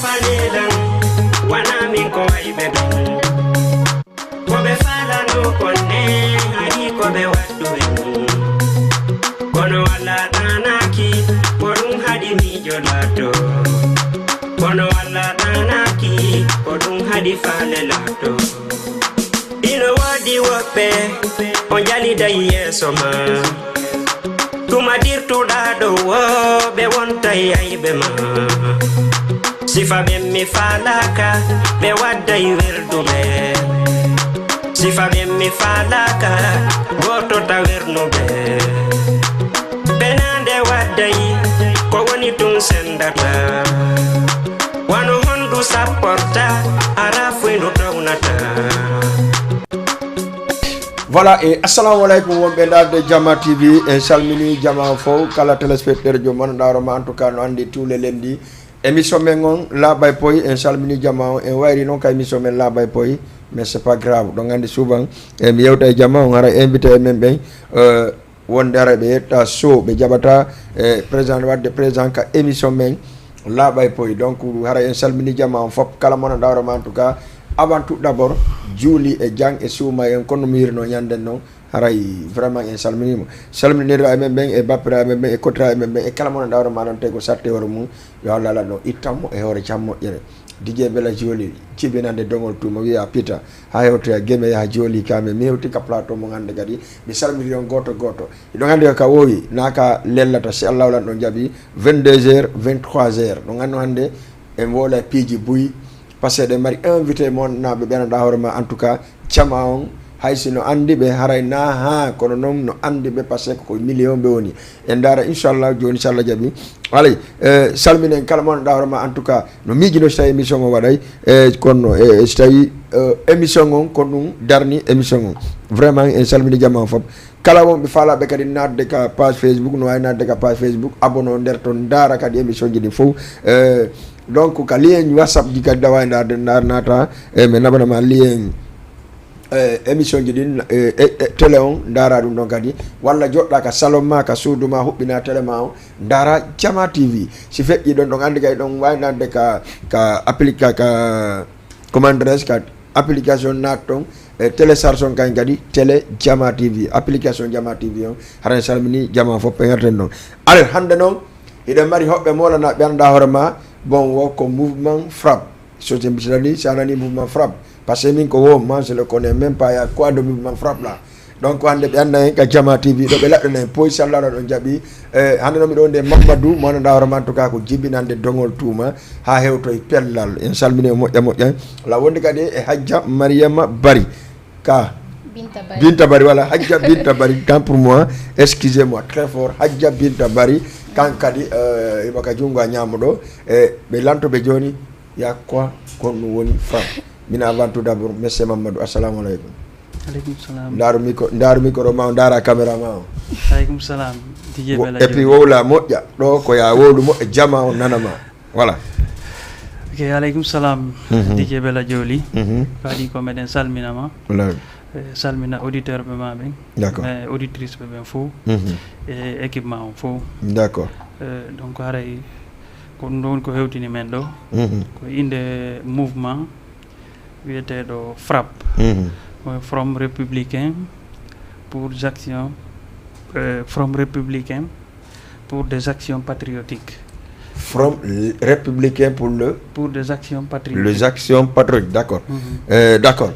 fanilan wana min ko aybe ko be falano konne ari ko be waddu kono wala tanaki porun hadi mi jolato kono wala tanaki porun hadi falelato ino wadi wope on jali da yesoma tuma dirtu dado wo be wonta aybe ma sifa be mi falaka be wadda wirdume sifa be mi falaka goto tawernube benande waddai ko woni tun sendata wano hondu sapporta arafu no tawnata. Voilà, et assalamu alaikum wonɓe darde Jama TV en salmini Jama fo kala téléspectateur jo mon daroma en tout cas no andi tous les lundis émission men on Labay Poy en salmini Jama en wayri non ka émission men Labay Poy mais c'est pas grave donc andi souvent e mi yewta e Jama on ara invité men ɓen wonde ara ɓe yetta show ɓe jaɓata président wadde président ka émission men Labay Poy donc hara en salmini Jama on fop kala mon daroma en tout cas avant tout d'abord Julie et Jang et Souma en kono mirno nyanden non haray vraiment en salminimo salminira men ben e bapra men ben e kotra men ben e kala mon dawra ma don tego satte woro mum yo Allah la no ittammo e hore chammo yere DJ Bella Julie cibinande dongol tuma wiya Peter ha hewto geme ya Julie kame mi hewti ka plateau mo ngande gadi mi salmiri on goto do ngande ka wowi naka lellata si Allah la don jabi 22h 23h do ngando hande en wola piji buyi parce que de mari invité mon na be ben da horma en tout cas chama on haysino andi be haray na ha kono non no andi be parce que ko million be woni en dara inshallah joni inshallah jabi alay salminen kala mon da horma en tout cas no mijino sta émission o waday kono stayi émission on kono darni émission on vraiment en salmini Jama fop kala won be fala be kadi nadde ka page Facebook no ay nadde ka page Facebook abonno der ton dara kadi émission jidi fo donc ka lien WhatsApp di ka dawa ndar nata me nabana ma lien émission jidin télé on ndara dum don kadi walla jodda ka saloma ka suduma hubbina télé ma on ndara Jama TV si feddi don don andi gay don way nande ka application ka commandres ka application naton téléchargement kan kadi télé Jama TV application Jama TV on haran salmini Jama fop ngarten non ale hande non ida mari hobbe molana be anda horma bon wo ko mouvement frappe so je me dis ça nani mouvement frappe parce que min ko wo man je le connais même pas ya quoi de mouvement frappe là donc hande be anda en ka Jama TV do be ladde poy sallallahu don jabi hande no mi do de Mamadou mon da horma to ka ko jibinande dongol tuma ha hewto e pellal en salmini mo la wonde kadi e Hajja Mariama Bari ka Binta Bari voilà Hajja Binta Bari tant pour moi excusez-moi très fort Hajja Binta Bari kankadi ibaka jungo nyamudo be lanto be joni ya quoi kon woni fam mina avant tout d'abord monsieur Mamadou assalamu alaikum. Alaikum salam. Ndaru micro ma ndara camera ma. Alaikum salam. DJ Bella. Et puis wola moja do ko ya wolu mo Jama on nanama voilà. Ok alaikum salam. DJ Bella Joli. Kadi ko meden salminama. Voilà. Salmina auditeur be maɓe d'accord auditrice be ben fo e équipement on fo d'accord donc haray ko ɗum ko hewtini men ɗo ko inde mouvement wiyeteɗo frappe from républicain pour actions from républicain pour des actions patriotiques from républicain pour des actions patriotiques les actions patriotiques d'accord d'accord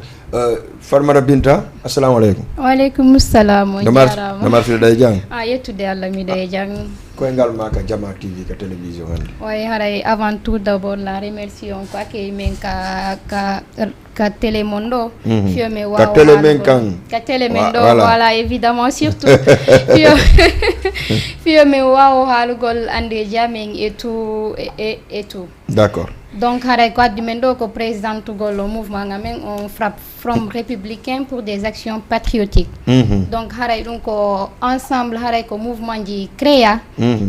Farmara Binta assalamu alaikum. Wa alaikum assalam. Namar fi day jang. Yettude Allah mi day jang. Ko ngal ma ka Jama TV ka télévision hande. Oui, haray avant tout d'abord la remercions ko akay men ka télémondo fiome wa ka télémen kan ka télémendo voilà évidemment surtout fiome wa halugol ande jamen et tout d'accord donc haray ko addi men do ko président gol mouvement ngamen on frappe from républicain pour des actions patriotiques donc haray donc ko ensemble haray ko mouvement ji créa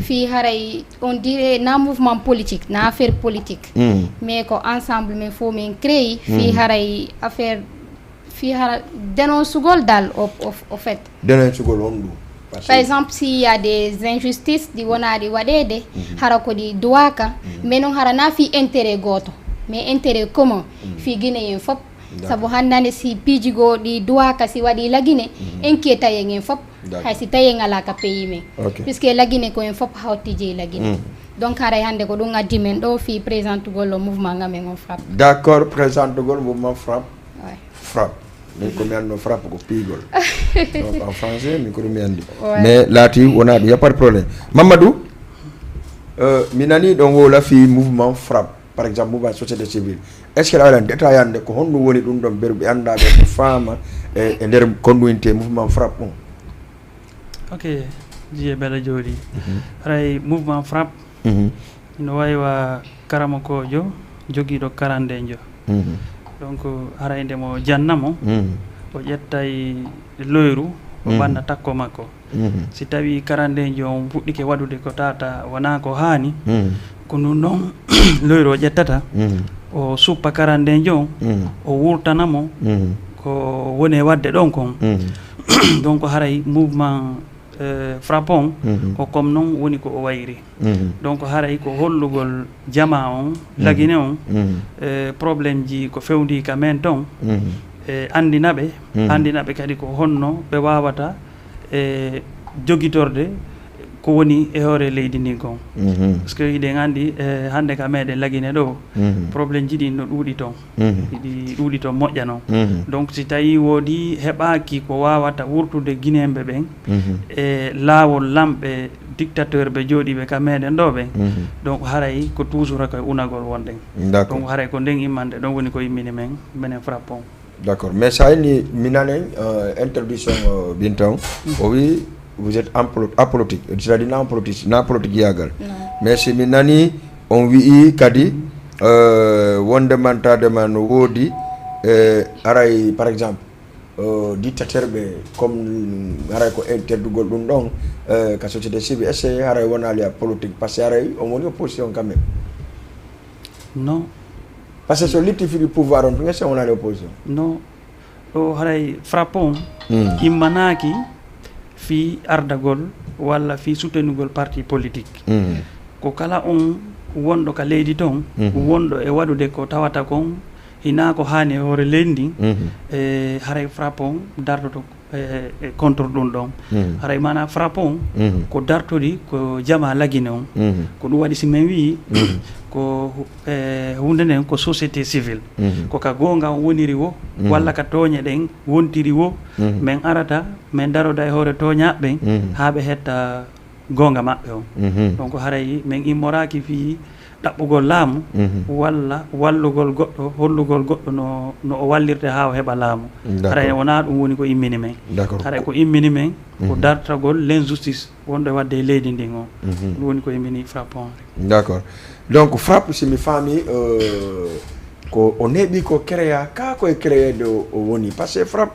fi haray on dirait na mouvement politique na affaire politique mais ko ensemble men faut men créer fi haray affaire fi hara denon sugol dal au fait denon sugol ondu Par exemple, s'il y a des injustices, di wonadi wadede, hara ko di duaka, mais non hara na fi intérêt goto, mais intérêt commun fi Guinée fop. Sabu handane si pijigo di duaka si wadi la Guinée, inquiéta yen fop, hay si tayen ala ka pays men. Puisque la Guinée ko en fop hawti la Guinée. Donc hara hande ko dum ngaddi men do fi présente gol le mouvement ngamen on frappe. D'accord, présente gol mouvement frappe. Ouais. Frappe. Mais combien de frappe ko pigol. Donc en français mi ko dum mais lati wona y a pas de problème. Mamadou minani don wola fi mouvement frappe. Par exemple mouvement société civile. Est-ce que la wala détaillande ko honno woni dum don berbe andabe ko fama e der conduite mouvement frappe on. Ok, jiye bela jodi. Ray mouvement frappe. No waywa karamokojo jogiiɗo karandejo. Donc harayde mo jannamo o ƴettay loyru o ɓanna takko makko. Si tawi karandejo on fuɗɗike waɗude ko tata wona ko haani ko ɗum ɗon loyru o ƴettata o suppa karandejo o wurtanamo ko woni e wadde ɗon kon. Donc haray mouvement frappon ko comme non woni ko o wayri. Donc haray ko hollugol jama on lagine on probléme ji ko fewndi ka men ton andinaɓe kadi ko honno ɓe wawata jogitorde ko woni e hoore leydi ndi kon. Parce que iɗen andi hande ka meɗen lagine ɗo probléme ji ɗi no ɗuuɗi toon ɗiɗi ɗuuɗi toon moƴƴa noon. Donc si tawi woodi heɓaki ko wawata wurtude guinéɓe ɓen e laawol lamɓe dictateur ɓe jooɗiɓe ka meɗen ɗo ɓen. Donc haray ko toujours koye unagol wonɗen. Donc haray ko nden immande ɗon woni ko immini men minen frappon. D'accord, mais ça ni minanen introduction bintan o wi vous êtes apolitique, c'est-à-dire non politique yagal. Mais si minani on wi kadi wondemantade man wodi aray par exemple dictateur be comme aray ko interdugol dum don ka société civile est-ce aray wona li politique parce que aray on woni opposition quand même. Non. Parce que sur l'itifi du pouvoir on est on a l'opposition. Non. O haray frappon immanaki fi ardagol walla fi soutenugol parti politique. Ko kala on wondo ka leydi ton wondo e wadude ko tawata kon hina ko hani hoore leydi e haray frappon dartoto e contre dum don. Haray mana frappon ko dartodi ko jama lagine on ko dum wadi si men wi ko hunde nden ko société civile ko ka gonga woniri wo walla ka toñe den wontiri wo men arata men daroda e hoore toñaɓe haaɓe hetta gonga maɓɓe on. Donc haray men immoraki fi ɗaɓɓugol laamu walla wallugol goɗɗo hollugol goɗɗo no o wallirte ha o heɓa laamu. Haray wona ɗum woni ko immini men. Haray ko immini men ko dartagol l'injustice wonɗo e wadde e leydi ndin on. Ɗum woni ko immini frappon. D'accord. Donc frappe si mi fami ko o neɓi ko créa ka koye créé de o woni par ce que frappe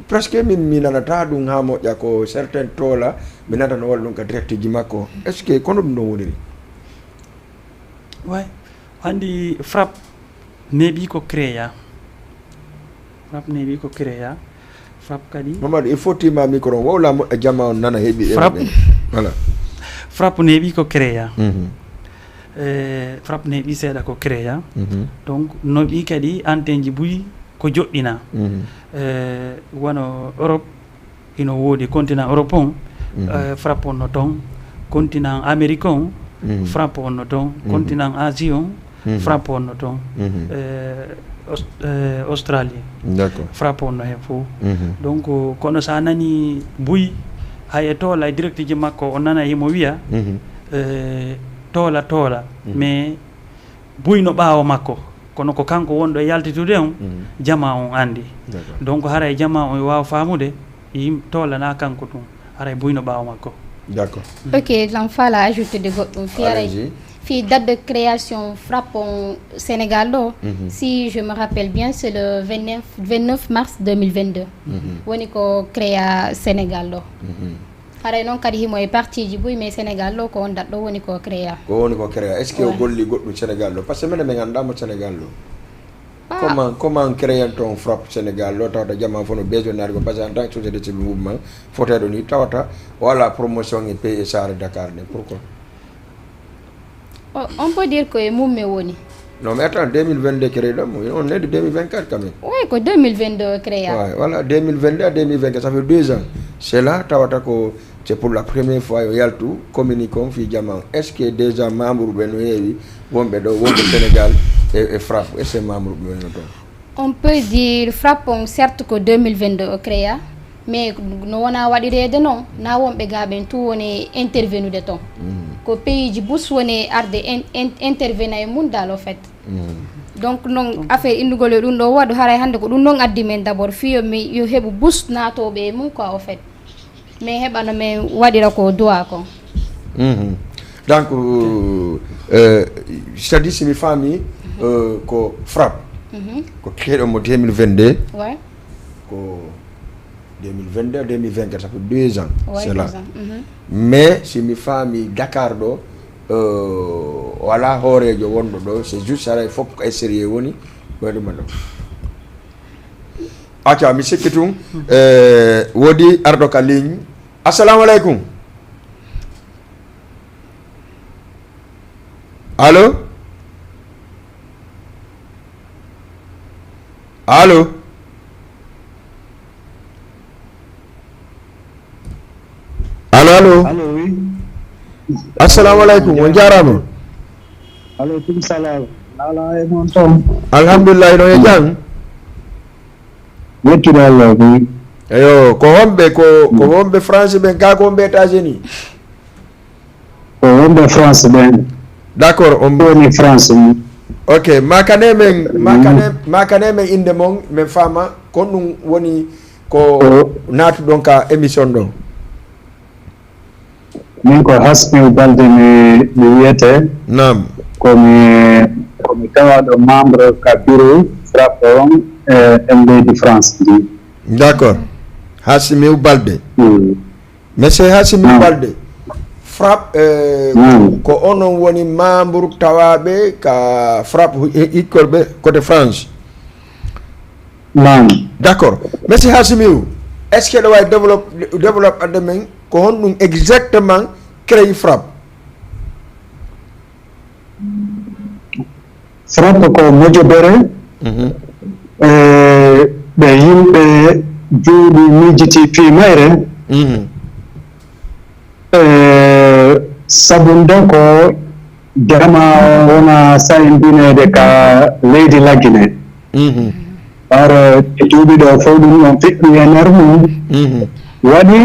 presque mi nanata ɗum ha moƴƴa ko certain tola mi nata no waɗa ɗum ka direct ji makko est ce que kono ɗum ɗon woniri. Ouais andi frappe neɓi ko créa frappe kadi Mamadou il faut tima micro wowla moƴƴa jamma on nana heeɓi frappe voilà frappe neɓi ko créa frappe neɓi seeɗa ko créa donc no ɓi kadi antenne ji buyi ko joɗɗina wono Europe ino woodi continent Europe on frappe on no toon continent Amérique on frappe on no toon continent Asie on frappe on no toon Australie frappe on no hen fof donc kono sa nani buyi hay e toola e direct ji makko o nana himo wiya toola mais buyno ɓaawo makko kono ko kanko wonɗo e yaltitude on jama on andi. Donc haray jama on wawa famude tolana kanko ɗum haray buyno ɓaawo makko. D'accord. Ok, j'en fais la ajouter de goɗɗum fi date de création frappon Sénégal ɗo si je me rappelle bien c'est le 29 mars 2022 woni ko créa Sénégal ɗo. Haray noon kadi himo e parti ji buy mais Sénégal ɗo ko on dat ɗo woni ko créa est ce que o golli goɗɗum Sénégal ɗo par ce que minen min andamo Sénégal ɗo comment créer ton frappe Sénégal lo tawta jama fono besoin nargo parce que en tant que société civile mouvement foté do ni tawta wala promotion et pays sar Dakar ne pourquoi on peut dire que mouvement woni non mais attends 2022 créé on est de 2024 quand même oui que 2022 créé ouais voilà 2022 à 2024 ça fait 2 ans c'est là tawata ko c'est pour la première fois yo yaltu communiquons fi jama est-ce que déjà membre ben yewi wombe do wombe Sénégal et frappe et ses membres on peut dire frappe certes que 2022 créé mais no wona waɗirede non na wonɓe gaɓen tout woni intervenu de ton ko pays ji bus woni arde intervena e mum dal au fait donc non affaire indugol e ɗum ɗo waɗu haray hannde ko ɗum ɗon addi men d' abord fiyo mi yo heɓu bus natoɓe e mum quoi au fait mais heɓano min waɗira ko duwa ko donc c'est-à-dire simi famille ko frappe ko créé mo 2022 ouais ko 2022 2024 ça fait 2 ans ouais, c'est là 2 ans. Mais si mi famille Dakar do wala horejo wondo do c'est juste ça il faut ko e sérieux woni wadu mando acha mi sekkitum wodi ardo ka ligne assalamu alaikum allo allo allo oui assalamu alaikum on jarama aleykum salam ala e mon tom alhamdulillah no e jang wettude Allah ko eyo ko wombe France ben ka ko wombe États-Unis ko wonde France ben d'accord on woni France ok makane men inde mon men fama kon dum woni ko natu donc émission do min ko Hasmi Balde mi wiyete nam komi tawaɗo membre ka bureau frappe on en leydi France ndi d'accord Hasmi Balde monsieur Hasmi Balde frappe ko onon woni membre tawaɓe ka frappe ikkolɓe côté France nam d'accord monsieur Hasmi est-ce que ɗo wawi développe ande men ko hon ɗum exactement créé frappe frappe ko mojobere ɓe yimɓe juuɗi miijiti pimayre sabunde ko dema wona sayindineede ka leydi laggine par duuɓi ɗo fof ɗum ɗon fiɗɗi e nder mum waɗi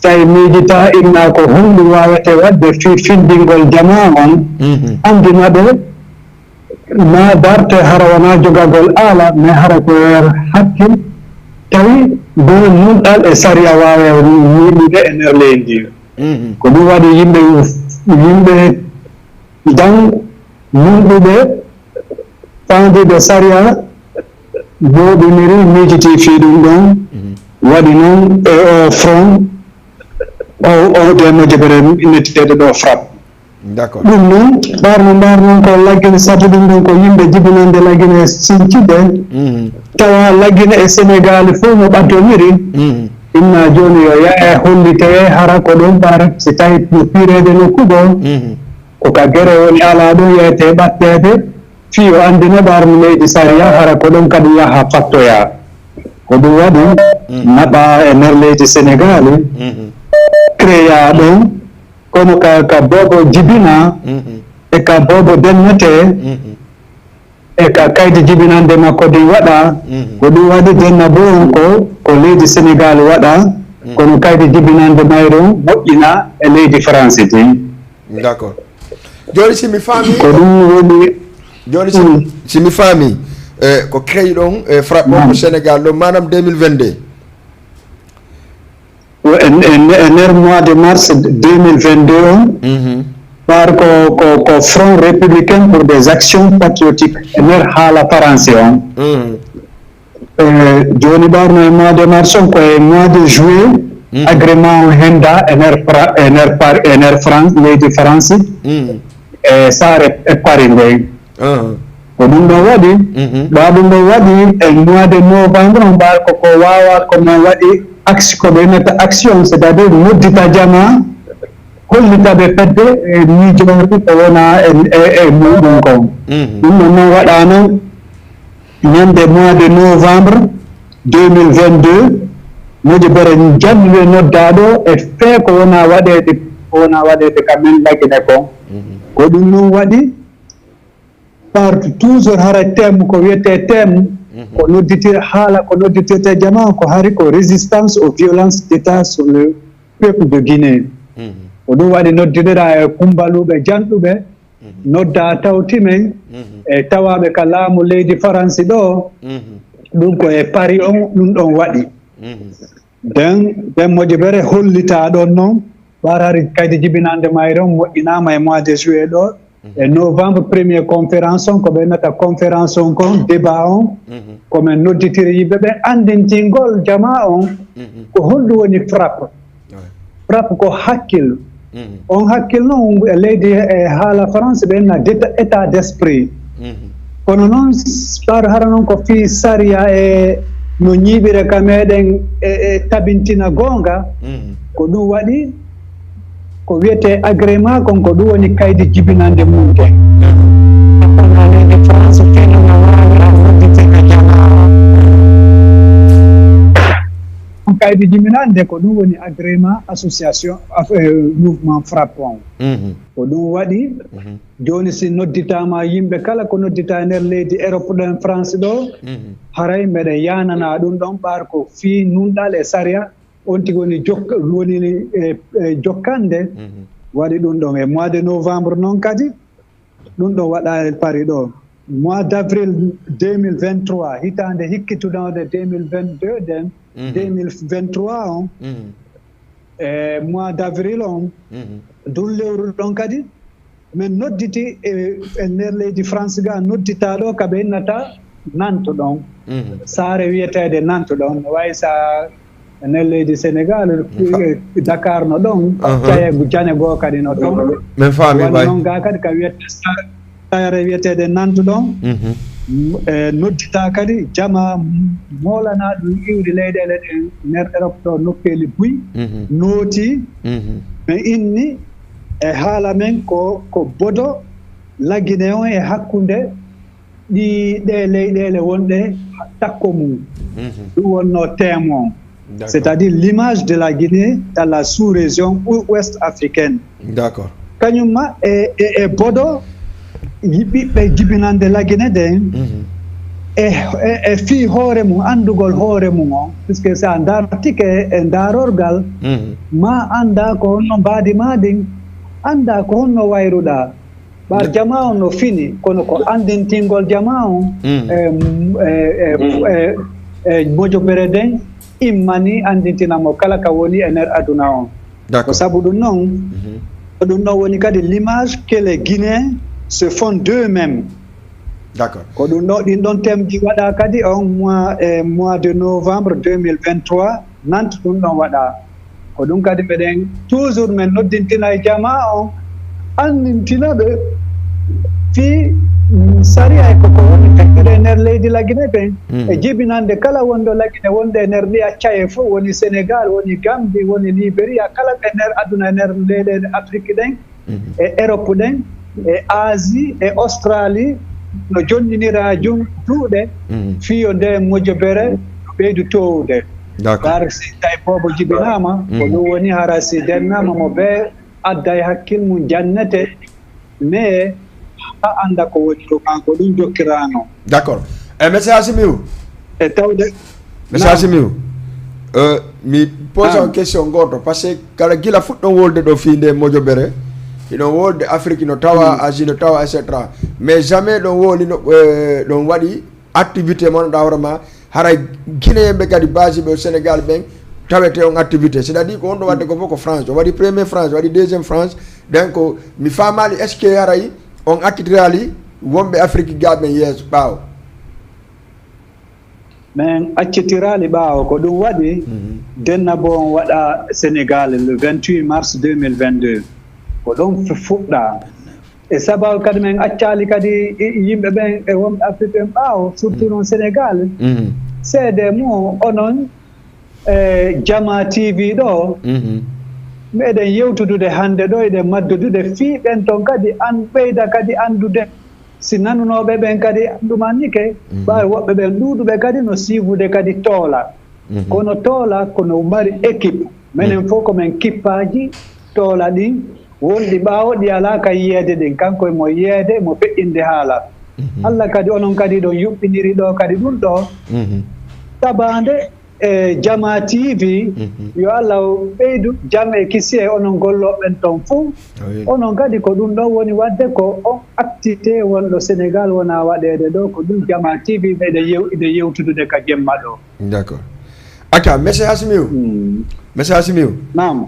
tawi miijita inna ko hunde wawete wadde findingol jama on andina ɓe ma darte hara wona jogagol aala mais hara ko hakkil tawi bo nunɗal e saria wawe yiɗude e nder leydi ko ɗum waɗi yimɓe dan nunɗuɓe fandude saria boɓiniri miijiti fi ɗum ɗon waɗi noon e o front o de mojobere innetteɗe ɗo frappe d'accord ɗum noon mbarno ko laggine sabu ɗum ɗon ko yimɓe jibinande laggine sincide tawa laggine e Sénégal fof no ɓattoniri inna joni yo yaha hollite hara ko ɗon ɓara si tawi no pirede nokku ɗo ko ka guere woni ala ɗo yeyete ɓattede fi o andine ɓarno leydi saria hara ko ɗon kadi yaha fattoya ko ɗum waɗi naɓa e nder leydi Sénégal créa ɗon kono ka bobo jibina e ka bobo dennete e ka kaydi jibinande makko ɗi waɗa ko ɗum waɗi denna bo on ko leydi Sénégal waɗa kono kaydi jibinande mayro moƴƴina e leydi France ti d'accord joni simi faami ko ɗum woni joni simi faami ko créé ɗon frappe ko Sénégal ɗo manam 2022 e nder mois de mars 2022 on par ko front républicain pour des actions patriotiques e nder haala français on joni ɓarno e mois de mars on koye mois de juillet agrément o henda e nder France leydi France e sare e Paris ngoy ko ɗum ɗon waɗi ɗum ɗon waɗi e mois de novembre on mbawi koko wawa kono waɗi ko ɓe wiyata action c' est à dire noddita jama hollitaɓe fedde e miijoji ko wona e muɗum kon ɗum ɗon noon waɗano ñande mois de novembre 2022 Mojibere jannuɓe noddaɗo e fee ko wona waɗede kamen lagine kon ko ɗum noon waɗi par toujours hara thème ko wiyete thème ko nodditir haala ko nodditirte jama ko hari ko résistance aux violences d'état sur le peuple de Guinée ko ɗum waɗi noddiɗira e kumbaluɓe janɗuɓe nodda tawtimen e tawaɓe ka laamu leydi France ɗo ɗum ko e Paris on ɗum ɗon waɗi den Mojibere hollita ɗon noon ɓarari kaydi jibinande mayre on moƴƴinama e mois de juillet ɗo e novembre premier conférence on ko ɓe nata conférence on kon débat on komin nodditiri yimɓeɓe andintingol jama on ko holɗum woni frappe ko hakkille on hakkille noon e leydi e haala France ɓe na état d' esprit kono noon ɓaɗo hara noon ko fii saria e no ñiiɓire ka meɗen e tabintina goonga ko ɗum waɗi ko wiyete agrément kon ko ɗum woni kaydi jibinande mum ke leydi France fenoma wawi a nodditeka jama kaydi jibinande ko ɗum woni agrément association mouvement frappe on ko ɗum waɗi joni si nodditama yimɓe kala ko noddita e nder leydi Europe ɗen France ɗo haray mbeɗa yanana ɗum ɗon ɓaar ko fii nunɗal e saria on tigi woni jokkande waɗi ɗum ɗon e mois de novembre noon kadi ɗum ɗon waɗa e Paris ɗo mois d' avril 2023 hitande hikkituɗode 2022 den 2023 on e mois d' avril on ɗum lewru ɗon kadi min nodditi e nder leydi France ga nodditaɗo kaɓe innata Nantes ɗon saare wiyetede Nantes ɗon no wayi sa nder leydi Sénégal Dakar no ɗon caye jane goo kadi no ɗon min faami waɗi noon ga kadi ka wiyete saare wiyetede Nantes ɗon e noddita kadi jama molana ɗum iwri leyɗele ɗen nder Europe ɗo nokkeli buy nooti min inni e haala men ko bodo lagine on e hakkunde ɗi ɗe leyɗele wonɗe takko mum ɗum wonno thème on c'est-à-dire l'image de la Guinée dans la sous-région ouest africaine d'accord kañumma e bodo ɓiɓɓe jibinande lagine ɗen e fii hoore mum andugol hoore mum on puisque sa dartike e darorgal ma anda ko honno mbaadi ma ɗin anda ko honno wayruɗa ɓar jama on no fini kono ko andintingol jama on e Mojibere den immani andintinamo kala ka woni e nder aduna on ko sabu ɗum noon ko ɗum ɗon woni kadi l'image que les Guinéens se font d'eux-mêmes d'accord ko ɗum ɗo ɗin ɗon temji waɗa kadi on mois de novembre 2023 Nantes ɗum ɗon waɗa ko ɗum kadi meɗen toujours min noddintina e jama on andintinaɓe fii saria e koko woni fekkude e nder leydi lagine ɓen e jibinande kala wonɗo lagine wonɗe e nder ɗi accaye fof woni Sénégal woni Gambie woni Libéria kala ɓe nder aduna e nder leyɗele Afrique ɗen e Europe ɗen e Asie e Australie no jonninira juuɗe fiyo nde Mojibere ɓeydu towude gar si tawi bobo jibinama ko ɗum woni hara si dennama mo ɓe adda e hakkille mum jannete mais ha anda ko woni ɗo kanko ɗum jokkirano d'accord monsieur Assimiou e tawde monsieur Assimiou mi pose on question goto par ce que kala gila fuɗɗon wolde ɗo fi nde Mojibere iɗon wolde Afrique no tawa Asie no tawa etc mais jamais ɗon woli ɗon waɗi activité mon ɗa hoorema haray Guinéen ɓe kadi basi ɓe Sénégal ɓen tawete on activité c'est à dire ko on ɗo wadde ko fof ko France o waɗi premier France waɗi deuxième France donc mi famali est ce que haray on accitirali wonɓe Afrique ga ɓen yeeso ɓaawo min accitirali ɓaawo ko ɗum waɗi denna bo on waɗa Sénégal le 28 mars 2022 ko ɗon fuɗɗa e sabal kadi men accali kadi yimɓe ɓen e wonɓe Afrique ɓen ɓaawo surtout noon Sénégal seede mo onon Jama TV ɗo meɗen yewtudude hannde ɗo eɗen maddudude fiiɓen ton kadi an ɓeyda kadi anndude si nanunoɓe ɓen kadi ɗumannike ɓawi woɓɓe ɓen ɗuuɗuɓe kadi no siivude kadi toola kono toola kono mari équipe minen fof komin kippaji toola ɗin wonɗi ɓaawo ɗi alaa ka yiyeede ɗin kanko e mo yeede mo feƴƴinde haala Allah kadi onon kadi ɗon yuɓɓiniri ɗo kadi ɗum ɗo tabande e Jama TV yo Allah ɓeydu jam e kisi e onon golloɓen toon fof onon kadi ko ɗum ɗon woni wadde ko on activité wonɗo Sénégal wona waɗede ɗo ko ɗum Jama TV ɓeɗe yewtudude ka jemma ɗo d'accord aka monsieur Hasimiou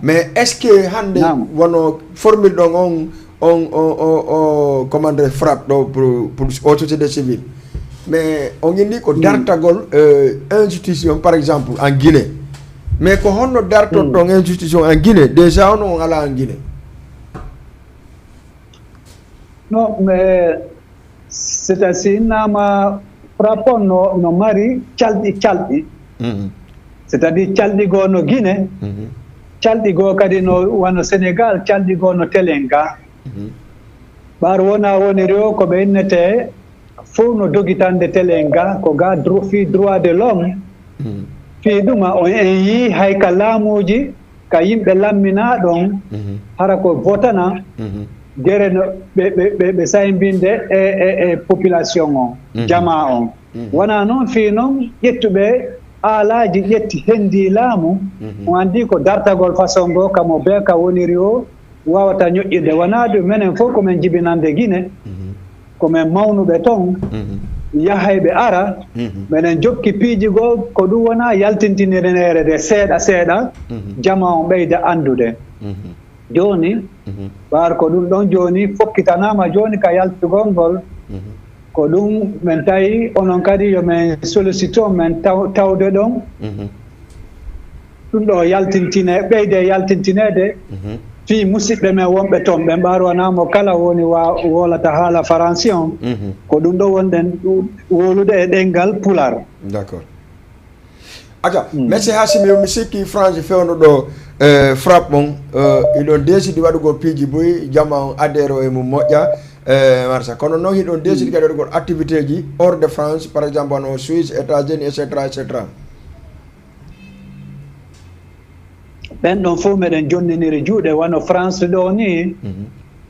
mais est ce que hande wono formule ɗon on commande frappe ɗo pour société civile mais on indi ko dartagol institution par exemple en Guinée mais ko honno darton ɗon institution en Guinée déjà on ala en Guinée non mais c'est ainsi nama frappe no mari calɗi c'est-à-dire calɗi goo no Guinée calɗi goo kadi no wano Sénégal calɗi goo no Telenga ɓaar wona woniri o ko ɓe innete fof no dogitande Telenga ko ga fi droit de l'homme fi ɗuma on en yii hay ka laamuji ka yimɓe lammina ɗon hara ko votana gere no ɓe saymbinde e population o jama on wona noon fi noon ƴettuɓe aalaji ƴetti hendi laamu on andi ko dartagol façon go kamo be ka woniri o wawata ñoƴƴirde wona ɗum minen fof komin jibinande Guinée komin mawnuɓe toon yahayɓe ara minen jokki piiji goo ko ɗum wona yaltintinirere de seeɗa jama on ɓeyda andude joni ɓaar ko ɗum ɗon joni fokkitanama joni ka yaltugol ngol ko ɗum min tawi onon kadi yomin sollicite on min tawde ɗon ɗum ɗo yaltintine ɓeyde yaltintinede fi musidɓe men wonɓe toon ɓe mbarwanamo kala woni wolata haala français on ko ɗum ɗo wonɗen wolude e ɗengal pular d'accord aja merci Hasimiou mi sikki France fewno ɗo frappe on iɗon desidi waɗugol piiji boyi jamma on adhére o e mum moƴƴa marsa kono noon hiɗon desidi kadi waɗugol activité ji hors de France par exemple wano Suisse États-Unis etc ɓen ɗon fof meɗen jonniniri juuɗe wano France ɗo ni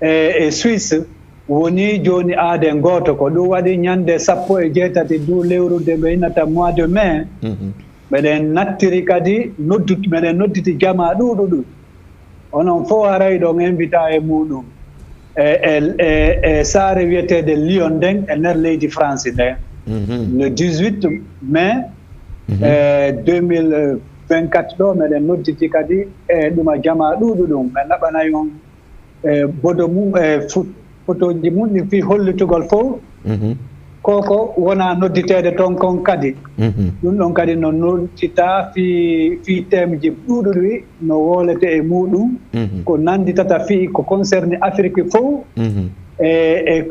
e Suisse woni joni aaden gooto ko ɗum waɗi ñande 17 du lewru nde ɓe innata mois de mai meɗen nattiri kadi meɗen nodditi jama ɗuɗuɗu onon fof haray ɗon invita e muɗum e saare wiyetede Lyon nden e nder leydi France nden le 18 mai 2024 ɗo meɗen nodditi kadi e ɗuma jama ɗuɗuɗum ɓe naɓanay on bodo mum e photoji mum ɗi fi hollitugol fof koko wona nodditede toon kon kadi ɗum ɗon kadi no noddita fi temji ɗuɗuɗi no wolete e muɗum ko nanditata fi ko concerne Afrique fof e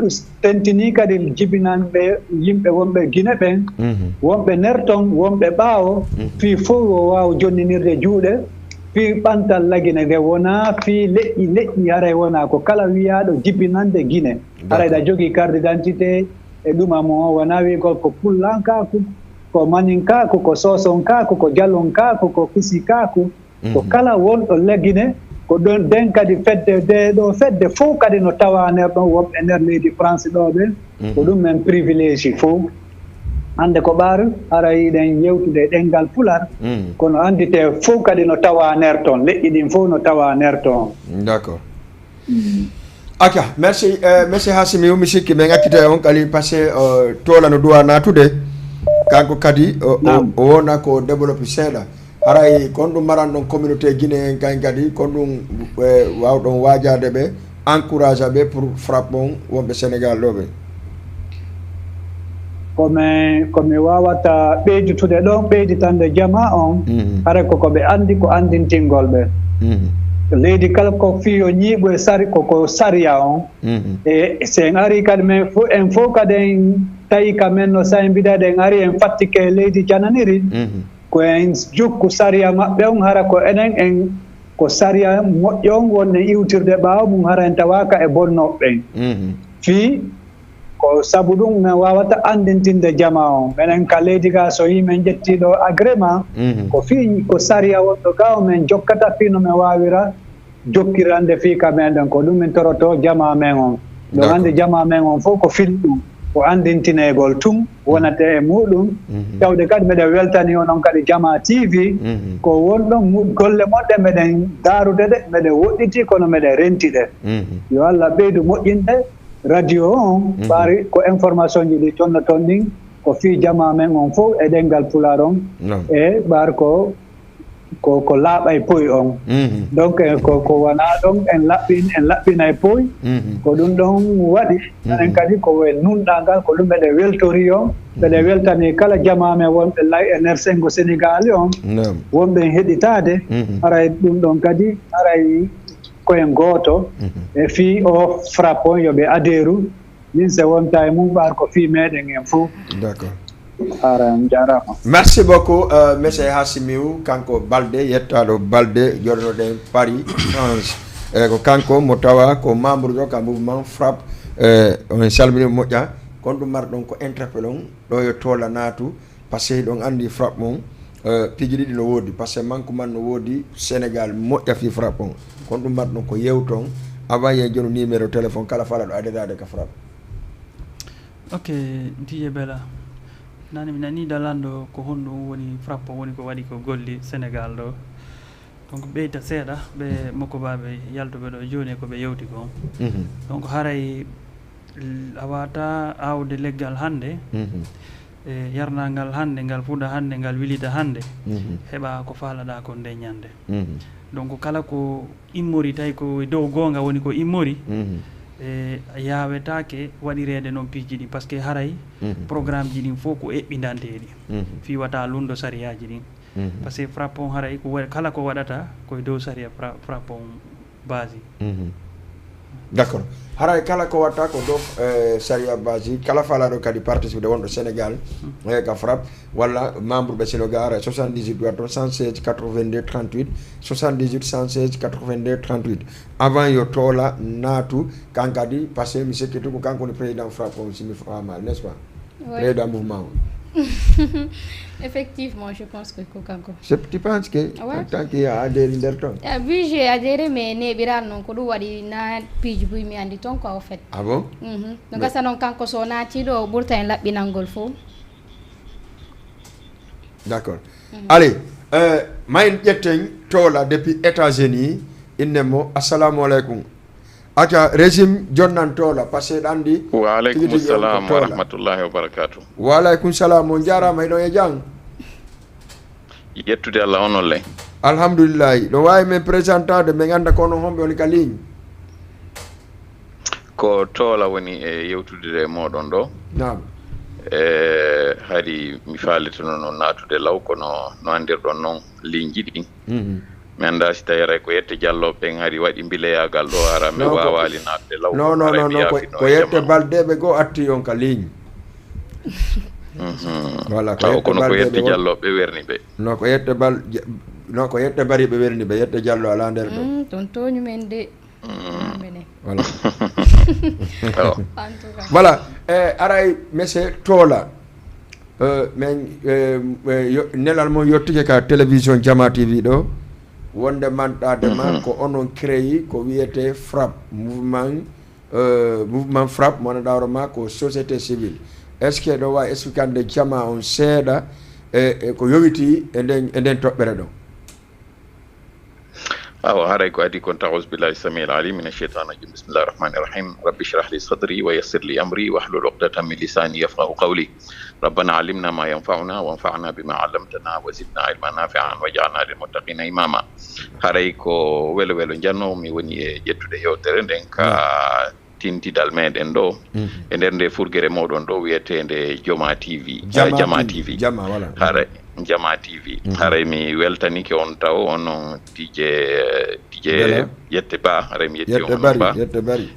tentini kadi jibinanɓe yimɓe wonɓe Guinée ɓen wonɓe nerton wonɓe ɓaawo fi fof o wawa jonninirde juuɗe fi ɓantal lagine nde wona fi leƴƴi haray wona ko kala wiyaɗo jibinande Guinée harayɗa jogui carte d'identité e ɗuma mo wona wigol ko pullankaku ko maninkaku ko sosonkaku ko jalonkaku ko kisikaku ko kala wonɗo leggine ko ɗon nden kadi fedde de ɗo fedde fof kadi no tawa nder ɗon wonɓe nder leydi France ɗo ɓe ko ɗum men privilégie fof hande ko ɓaar ara yiɗen yewtude ɗengal pular kono andite fof kadi no tawa nder toon leƴƴi ɗin fof no tawa nder toon d'accord aka merci monsieur Hasimiou mi sikki min accita on kali passé tola no duwa natude kanko kadi o wona ko développe seeɗa haray kon ɗum maran ɗon communauté Guinée kañ kadi kon ɗum wawɗon wajade ɓe encourage ɓe pour frappe on wonɓe Sénégal ɗo ɓe komi wawata ɓeyditude ɗon ɓeyditande jama on haray koko ɓe andi ko andintingol ɓe leydi kala ko fiyo ñiiɓo e sari koko sariya on e sen ari kadi men en fof kadi en tawi kamen no sa en mbiɗade en ari en fattike e leydi jananiri ko en jokku sariya maɓɓe on hara ko enen en ko sariya moƴƴo on wonne iwtirde ɓaawa mum hara en tawaka e bonnoɓɓen fii ko sabu ɗum min wawata andintinde jama on minen ka leydi ga so yimen jettiɗo agrément ko fii ko sariya wonɗo ga o min jokkata fii no min wawira jokkirande fii ka meɗen ko ɗum min toroto jama men on ɗo andi jama men on fof ko fil ɗum ko andintinegol tum wonate e muɗum tawde kadi mbiɗen weltani onon kadi jama tv ko wonɗon golle moɗɗe meɗen darude ɗe meɗen woɗɗiti kono meɗen rentiɗe yo Allah ɓeydu moƴƴinde radio on ɓaari ko information ji ɗi tonna toon ɗin ko fii jama men on fof e ɗengal pular on e ɓaari ko laaɓa e poyi on donc ko wona ɗon en laɓɓina e poyi ko ɗum ɗon waɗi enen kadi ko en nunɗa ko ɗum mbeɗe weltori on mbeɗe weltani kala jama men wonɓe lay e nder sengo sénégal on wonɓe heɗitade haray ɗum ɗon kadi haray koyen gooto e fii o frappe on yoɓe adéru min se wonta e mum ɓaar ko fii meɗen en fof d'accord jarama merci beaucoup monsieur Hassimiou kanko Balde yettaɗo Balde joɗonoɗen Paris France ko kanko mo tawa ko membre ɗo ka mouvement frappe on salmini moƴƴa kon ɗum marɗon ko interpelle on ɗo yo toola naatu par ce que ɗon andi frappe mon piiji ɗiɗi no woodi par ce que manque man no woodi Sénégal moƴƴa fi frappe on kon ɗum marɗon ko yewton avant ye jonu numéro téléphone kala falaɗo adedade ka frappe. Ok Didier Bella nani mi nani dalando ko honɗum woni frappe woni ko waɗi ko golli Sénégal ɗo donc ɓeyta seeɗa ɓe mokkobaɓe yaltuɓe ɗo joni ko ɓe yewti ko donc haray a wata awde leggal hande e yarnagal hande ngal fuɗa hande ngal wilita hande heɓa ko falaɗa ko nde ñande donc kala ko immori tawi ko dow gonga woni ko immori e yawetake waɗirede noon piiji ɗi par ce que haray programme ji ɗin fof ko eɓɓidanteɗi fi wata lundo sariyaji ɗin par ce que frappe on haray ko kala ko waɗata koye dow saria frappe on base d' accord haray kala ko watta ko dow saria base kala falaɗo kadi participe wonɗo Sénégal ka frappe walla membre ɓe Sénégal ara 78 watto 116 82 38 78 116 82 38 avant yo toola naatu kankadi par ce que mi sikkiti ko kanko woni président frappe on simi famal n'est ce pas président mouvement on effectivement je pense que ko kanko tu penses que tant qu'il y a adhéré nder ton oui j'ai adhéré mais neɓiral noon ko ɗum waɗi na piiji buy mi andi toon quoi au fait ah bon no gasa noon kanko so naatiɗo o ɓurta en laɓɓinalngol fof d' accord allez mayin ƴetten toola depuis États-Unis innemo assalamu aleykum aca régime jonnan toola par ce que ɗa andi waaleykum salam wa rahmatullahi wa barakatuh waaleykum salam on jarama eɗon e jang yettude Allah onon ley alhamdoulillahi ɗo wawi min présentade min ganda kono homɓe woni ka ligne ko toola woni e yewtude moɗon ɗo nam haadi mi faalitono noon natude law kono no andirɗon noon ligne ji ɗin mi anda si tawi aray ko yette dialloɓe ɓen haari waɗi mbileyagal ɗo ara mi wawali natde law non ko yette baldeɓe goo atti on ka ligne voilà taw kono ko yette dialloɓe werni ɓe non ko yette non ko yette bariɓe werni ɓe yette diallo ala nder ɗo toon toñu men de voilà voilà aray monsieur toola min nelal mo yettike ka télévision Jama TV ɗo wonde manɗadema ko onon créé ko wiyete frappe mouvement frappe mona dawroma ko société civile est ce que ɗo wawi expliquande jama on seeɗa e ko yowiti e nden toɓɓere ɗo awa haray ko adi kon taus billahi samil alim min acheitan rajim bismillahi rahmani rahim rabbi shrah li sadri wa yassir li amri wahlul uqdatan min lisani yafqahu qawli ربنا علمنا ما ينفعنا وانفعنا بما علمتنا وزدنا علما نافعا واجعلنا للمتقين اماما haray ko welo welo janno mi woni e jettude yewtere nden ka tintidal meɗen ɗo e nder nde furgere moɗon ɗo wiyetede Jama TV Jama TV Jama voilà haray Jama TV haray mi weltanike on taw on DJ yette ba haray mi yetti on ba yette bari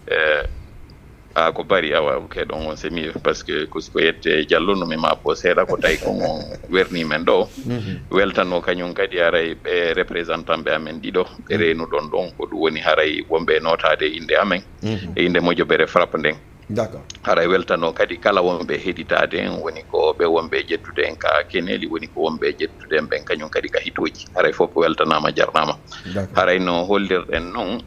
ko bari awa ke don on semi parce que ko yette jallo no mi ma po seeda ko tay ko on werni men do weltano kanyum kadi haray be représentant be amen dido be renu don ko du woni haray wombe notade inde amen e inde mojo bere frappe ndeng d'accord haray weltano kadi kala wonbe heditade en woni ko be wonbe jettude en ka keneli woni ko wonbe jettude en ben kanyum kadi ka hitoji haray fop weltanama jarnama haray no holdirden non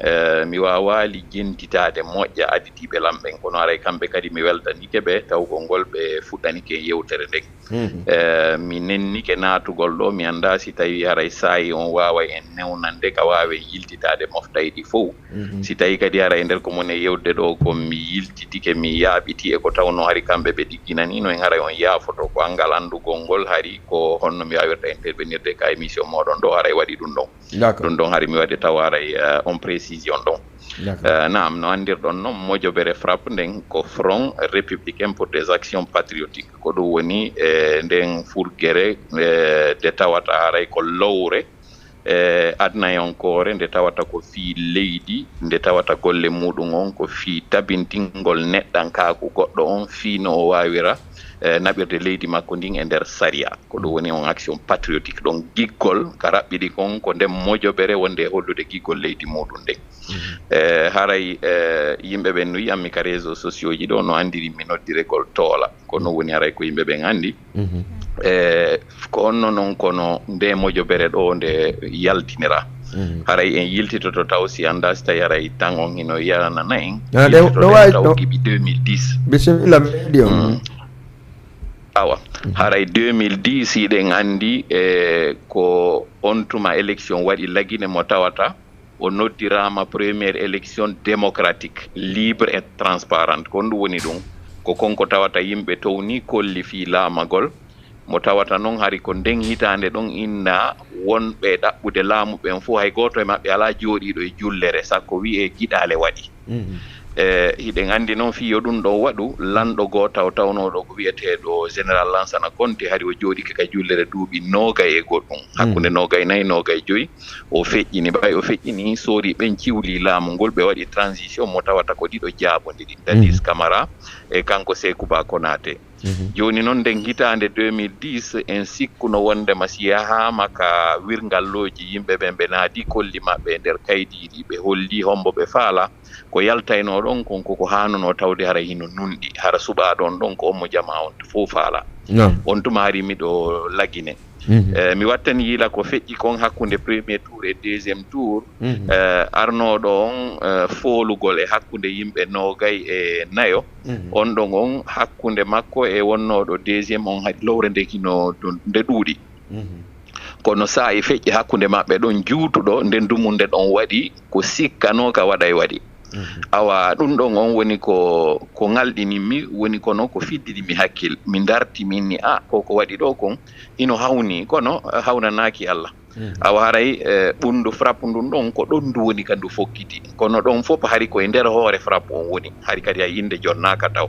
mi wawali jentitade moƴƴa aditiɓe lamɓen kono haray kamɓe kadi mi weltanike ɓe taw ko ngol ɓe fuɗɗanike yewtere nden mi nennike natugol ɗo mi anda si tawi haray saayi on wawa en newnande ka wawe yiltitade moftayɗi fof si tawi kadi haray nder ko mone yewde ɗo ko mi yiltitike mi yaaɓiti e ko tawno hari kamɓe ɓe ɗigginanino en haray on yaafoto ko angal andugol ngol hari ko honno mi wawirta intervenirde ka émission moɗon ɗo haray waɗi ɗum ɗon hari mi waɗi taw haray on précision ɗon naam no andirɗon noon moƴoɓere frappe nden ko front républicain pour des actions patriotiques ko ɗum woni nden furguere nde tawata haray ko lowre adnayonkore nde tawata ko fii leydi nde tawata golle muɗum on ko fii tabintingol neɗɗankaku goɗɗo on fii no o wawira naɓirde leydi makko ndin e nder saria ko ɗum woni on action patriotique ɗon giggol ka raɓɓiɗi kon ko nden moƴoɓere wonde e hollude giggol leydi muɗum nden haray yimɓe ɓen no yiyammi ka réseau sociaux ji ɗo no andiri mi noddiregol toola kono woni haray ko yimɓe ɓen andi ko onno noon kono nde moƴoɓere ɗo nde yaltinira haray en yiltitoto taw si anda so tawi haray tan on hino yanana en taw kiɓi 2010 bisimilla meɗi on awa haray 2010 iɗen andi ko on tuma élection waɗi lagine mo tawata o noddirama première élection démocratique libre et transparente ko ɗum woni ɗum ko konko tawata yimɓe towni kolli fi laamagol mo tawata noon hari ko nden hitande ɗon inna wonɓe ɗaɓɓude laamu ɓen fof hay goto e maɓɓe ala jooɗiɗo e jullere sakko wi'e giɗale waɗi hiɗen andi noon fiyo ɗum ɗo waɗu lanɗo goto tawnoɗo ko wiyeteɗo général Lansana Conté hari o jooɗike ka jullere duuɓi 20 e goɗɗum hakkude 24 25 o feƴƴini ɓay o feƴƴini soori ɓen ciwli laamu ngol ɓe waɗi transition mo tawata ko ɗiɗo jaabodiri Dadis Camara e kanko Sékou Ba Konaté joni noon nden hitande 2010 en sikkuno wondema si yahama ka wirngalloji yimɓe ɓen ɓe naadi kolli maɓɓe e nder kaydiɗi ɓe holli hombo ɓe faala ko yaltayno ɗon konko ko hanuno tawde hara hino nunɗi hara suɓa ɗon ko ommo jama on fof faala on tuma hari miɗo lagine mi wattani yiila ko feƴƴi kon hakkunde premier tour e deuxiéme tour arnoɗo on foolugol e hakkunde yimɓe 24 on ɗon on hakkunde makko e wonnoɗo deuxiéme on hay lowre nde kino nde ɗuuɗi kono saa e feƴƴi hakkunde maɓɓe ɗon juutuɗo nden dumunde ɗon waɗi ko sikkano ka waɗa e waɗi awa ɗum ɗon on woni ko ngalɗinimi woni kono ko fiddidimi hakkil mi darti min ni koko waɗi ɗo kon ino hawni kono hawnanaki Allah awa haray ɓundu frappe ndun ɗon ko ɗon ndu woni ka ndu fokkiti kono ɗon fof hari koye nder hoore frappe on woni hari kadi a inde jonnaka taw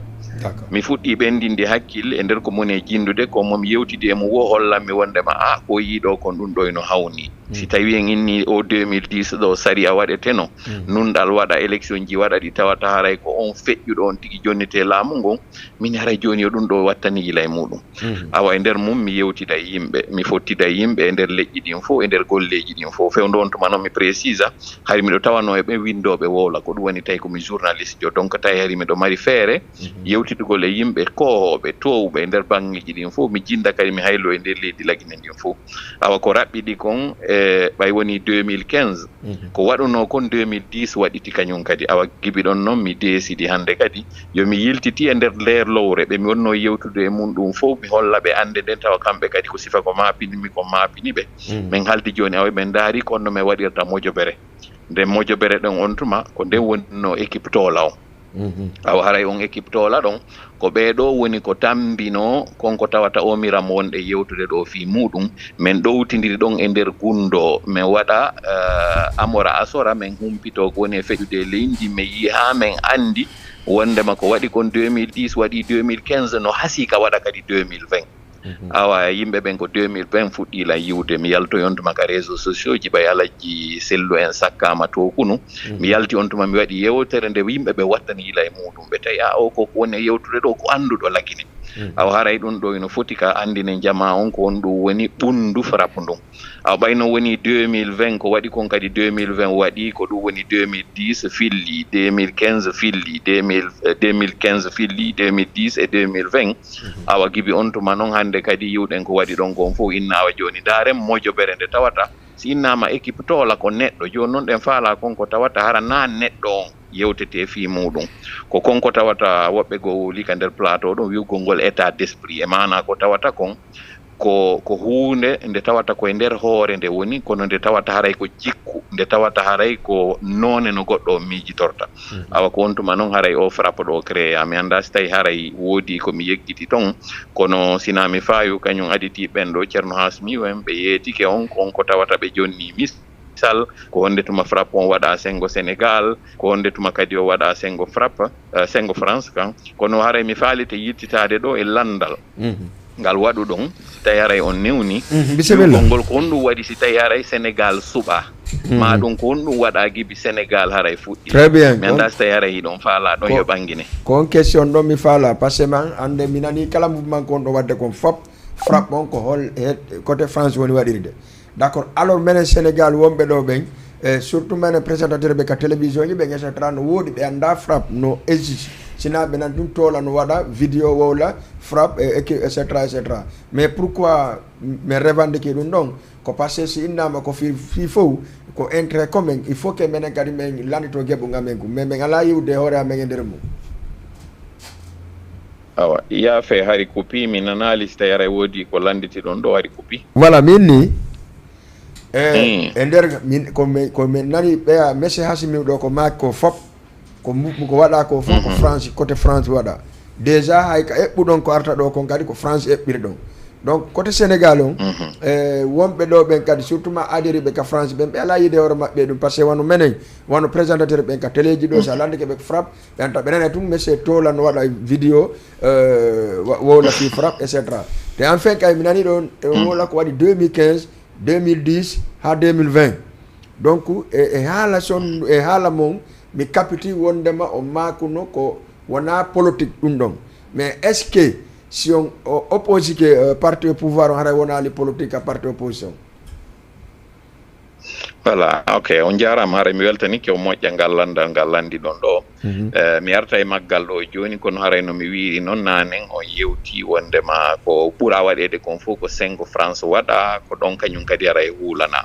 mi fuɗɗi ɓendinde hakkille e nder ko moni e jindude ko momi yewtidi e mo wo hollanmi wondema ko yiiɗo kon ɗum ɗo ino hawni si tawi en inni o 2010 ɗo sari a waɗeteno nunɗal waɗa élection ji waɗa ɗi tawata haray ko on feƴƴuɗo on tigui jonnete laamu ngon min haray joni o ɗum ɗo wattani yila e muɗum awa e nder mum mi yewtida e yimɓe mi fottida e yimɓe e nder leƴƴi ɗin fof e nder golleji ɗin fof fewndo on tuma noon mi précise hari miɗo tawano e ɓe windoɓe wowla ko ɗum woni tawi komi journaliste jo donc tawi hari miɗo mari feere yewtidugol e yimɓe kohoɓe towɓe e nder bangeji ɗin fof mi jinda kadi mi haylo e nder leydi lagine ndin fof awa ko raɓɓiɗi kon ɓay woni 2015 ko waɗuno kon 2010 waɗiti kañum kadi awa gibi ɗon noon mi décidi hande kadi yomi yiltiti e nder lowre ɓe mi wonno yewtude e mum ɗum fof mi holla ɓe ande nden tawa kamɓe kadi ko sifa ko mapinimi ko mapini ɓe min haldi joni awa ɓe daari ko onno mi waɗirta moƴoɓere nden moƴoɓere ɗen on tuma ko nden wonno équipe toola o awa haray on équipe toola ɗon ko ɓeeɗo woni ko tambino konko tawata omiram wonɗe yewtude ɗo fi muɗum min ɗowtidiri ɗon e nder gundo min waɗa amora asora min humpito ko woni e feƴude leydi mi yi ha min andi wondema ko waɗi kon 2010 waɗi 2015 no hasi ka waɗa kadi 2020 awa yimɓe ɓen ko 2020 fuɗɗila yiwde mi yaltoy on tuma ka réseaux sociaux ji ɓay alaji sellu en sakkama to kunu mi yalti on tuma mi waɗi yewtere nde yimɓe ɓe wattani yila e muɗum ɓe tawi o ko woni yewtude ɗo ko annduɗo lagine aw haray ɗum ɗo ino foti ka andine jama on ko on ɗum woni ɓundu frappe ndun aw ɓayno woni 2020 ko waɗi kon kadi 2020 waɗi ko ɗum woni 2010 filli 2015 filli 2015 filli 2010 e 2020 awa gibi on tuma noon hannde kadi yiwɗen ko waɗi ɗon kon fof innawa joni ndaren moƴƴoɓere nde tawata si innama équipe toola ko neɗɗo joni noon ɗen faala kon ko tawata hara na neɗɗo on yewtete fi muɗum ko konko tawata woɓɓe go woli ka nder plateau ɗum wiwgol ngol état d' esprit e mana ko tawata kon ko hunde nde tawata koye nder hoore nde woni kono nde tawata haray ko jikku nde tawata haray ko noone no goɗɗo miijitorta awa ko on tuma noon haray o frappe ɗo créa mi annda so tawi haray woodi komi yeggiti toon kono sina mi faayu kañum aditi ɓen ɗo ceerno hasmiu en ɓe yeetike on ko tawata ɓe jonni misal ko wonde tuma frappe on waɗa sengo sénégal ko wonde tuma kadi o waɗa sengo frappe sengo france kan kono haray mi faalite yittitade ɗo e landal ngal waɗu ɗon si tawi haray on newni ngol ko on ɗum waɗi si tawi haray sénégal suɓa ma ɗum ko on ɗum waɗa gibi sénégal haray fuɗɗi très bien mi annda so tawi haray hiɗon faala ɗon yo ɓangine ko on question ɗon mi faala par ce que man ande mi nani kala mouvement ko on ɗo wadde kon fop frappe on ko hol côté france woni waɗirde d' accord alors minen sénégal wonɓe ɗo ɓen surtout minen présentateur ɓe ka télévision ji ɓe ƴettata no woodi ɓe annda frappe no exige sina ɓe nan ɗum toola no waɗa vidéo wowla frappe etc etc mais pourquoi min revendique ɗum ɗon ko par ce que si innama ko fi fof ko intérêt commun il faut que minen kadi min landito geɓɓu ngamen ko mais min ala yiwde hoore amen e nder mum awa yaafe hari kupi mi nanali so tawi aray woodi ko landiti ɗon ɗo hari kupi voilà min ni e nder ko min nani ɓeya monsieur hasimi ɗo ko maaki ko fop ko waɗa ko fof ko france côté france waɗa déjà hay ka eɓɓuɗon ko arta ɗo kon kadi ko france eɓɓiri ɗon donc côté sénégal on wonɓe ɗo ɓen kadi surtout ma adiri ɓe ka france ɓen ɓe ala yide hoore maɓɓe ɗum par ce que wano menen wano présentateur ɓen ka téléji ɗo so landike ɓe ko frappe ɓenta ɓe nane tum monsieur tola no waɗa vidéo wowla fi frappe etc te enfin kay mi nani ɗon wowla ko waɗi 2015 2010 ha 2020 donc e haala son e haala mon mi capiti wondema o makuno ko wona politique ɗum ɗon mais est ce que si on oppose que parti au pouvoir on haray wonali politique a parti opposition voilà ok on jarama haray mi weltanike o moƴƴa ngal landal ngal landi ɗon ɗo mi arta e maggal ɗo joni kono haray no mi wiri noon nanen on yewti wondema ko ɓuura waɗede kon fof ko 5 france waɗa ko ɗon kañum kadi haray huulana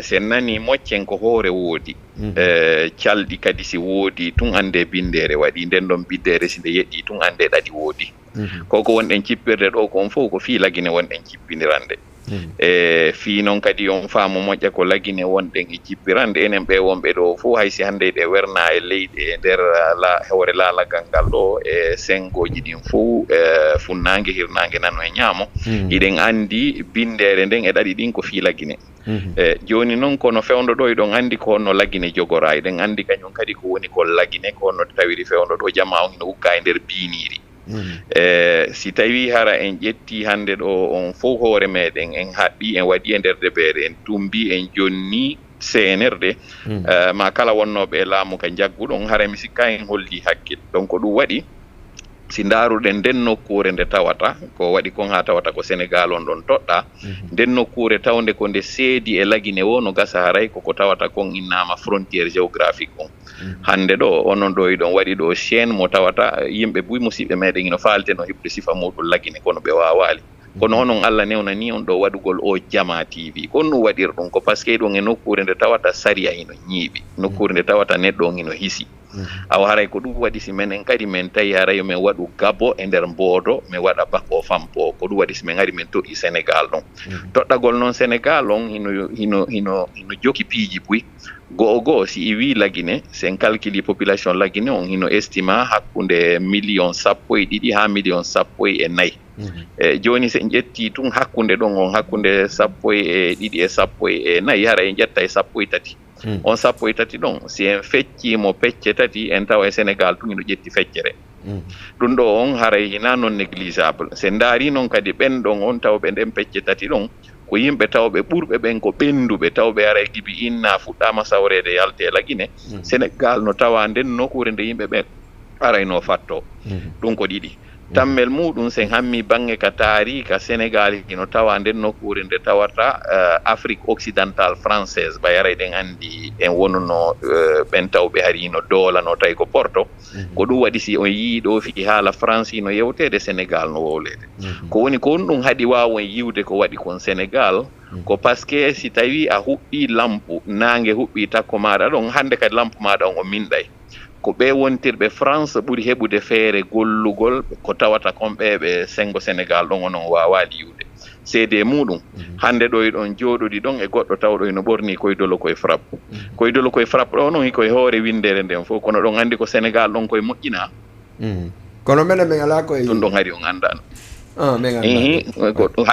sen nani moccen ko hoore woodi calɗi kadi si woodi tun ande bindere waɗi nden ɗon bindere si nde yeɗɗi tun ande ɗaɗi woodi koko wonɗen cippirde ɗo kon fof ko fii lagine wonɗen cippinirande fii noon kadi on faamu moƴƴa ko lagine wonɗen e cippirande enen ɓe wonɓe ɗo fof haysi hannde ɗe werna e leyɗe e nder hoore laalagal ngal ɗo e sengoji ɗin fof funnangue hirnangue nano e ñaamo iɗen andi bindere nden e ɗaɗi ɗin ko fii lagine joni noon kono fewndo ɗo eɗon andi ko honno lagine jogora eɗen andi kañum kadi ko woni ko lagine ko honno tawiri fewndo ɗo jama on hino hukka e nder biiniri si tawi hara en ƴetti hannde ɗo on fof hoore meɗen en haɓɓi en waɗi e nder deɓere en tumbi en jonni cnrd ma kala wonnoɓe e laamu ka jagguɗon hara mi sikka en holli hakkil donc ɗum waɗi si ndaaruɗen nden nokkure nde tawata ko waɗi kon ha tawata ko sénégal on ɗon toɗɗa nden nokkure tawde ko nde seedi e lagine wo no gasa haray koko tawata kon innama frontiére géographique on hande ɗo onon ɗo iɗon waɗi ɗo chaine mo tawata yimɓe buy musidɓe meɗen ino faalte no heɓde sifa muɗum lagine kono ɓe wawali kono onon Allah newna ni on ɗo waɗugol o jama tv kon ɗum waɗir ɗum ko par ce que ɗum e nokkure nde tawata saria hino ñiiɓi nokkure nde tawata neɗɗo on hino hisi awa haray ko ɗum waɗi si menen kadi min tawi haray min waɗu gabo e nder mboodo min waɗa bako fampo ko ɗum waɗi si min ari min toɗɗi sénégal ɗon toɗɗagol noon sénégal on hino joki piiji buy go'o si i wi lagine sen calculi population lagine on hino estima hakkunde 1,2 ha 1,4 joni sen ƴetti tun hakkunde ɗon on hakkunde 12 e 14 hara en ƴetta e 13 on 13 ɗon si en feccimo pecce tati en tawa e sénégal tun ino ƴetti feccere ɗum ɗo on haray hina non négligeable se ndaari noon kadi ɓen ɗon on tawɓe nden pecce tati ɗon ko yimɓe tawɓe ɓurɓe ɓen ko ɓenduɓe tawɓe aray gibi inna fuɗɗama sawrede yalte lagine Sénégal no tawa nden nokkure nde yimɓe ɓen arayno fatto ɗum ko ɗiɗi tammel muɗum sen hammi bange ka taarika Sénégal hino tawa nden nokkure nde tawata Afrique occidentale française ɓayaray ɗen andi en wonno ɓen tawɓe harino doolano tawi ko Porto ko ɗum waɗi si on yiiɗo fi haala France no yewtede Sénégal no wowlede ko woni ko on ɗum haɗi wawon yiwde ko waɗi kon Sénégal ko par ce que si tawi a huɓɓi lampu nangue huɓɓi takko maɗa ɗon hande kadi lampu maɗa on o minɗay ko ɓe wontirɓe France ɓuri heɓude feere gollugol ko tawata konɓe ɓe sengo Sénégal ɗon onon wawa liwde seede muɗum hande ɗo ɗon jooɗoɗi ɗon e goɗɗo tawɗo eno ɓorni koydolo koye frappe koydolo koye frappe ɗo noon hikoye hoore windere nden fof kono ɗon andi ko Sénégal ɗon koye moƴƴina kono minen min ala koye ɗum ɗon haadi on andano goɗɗum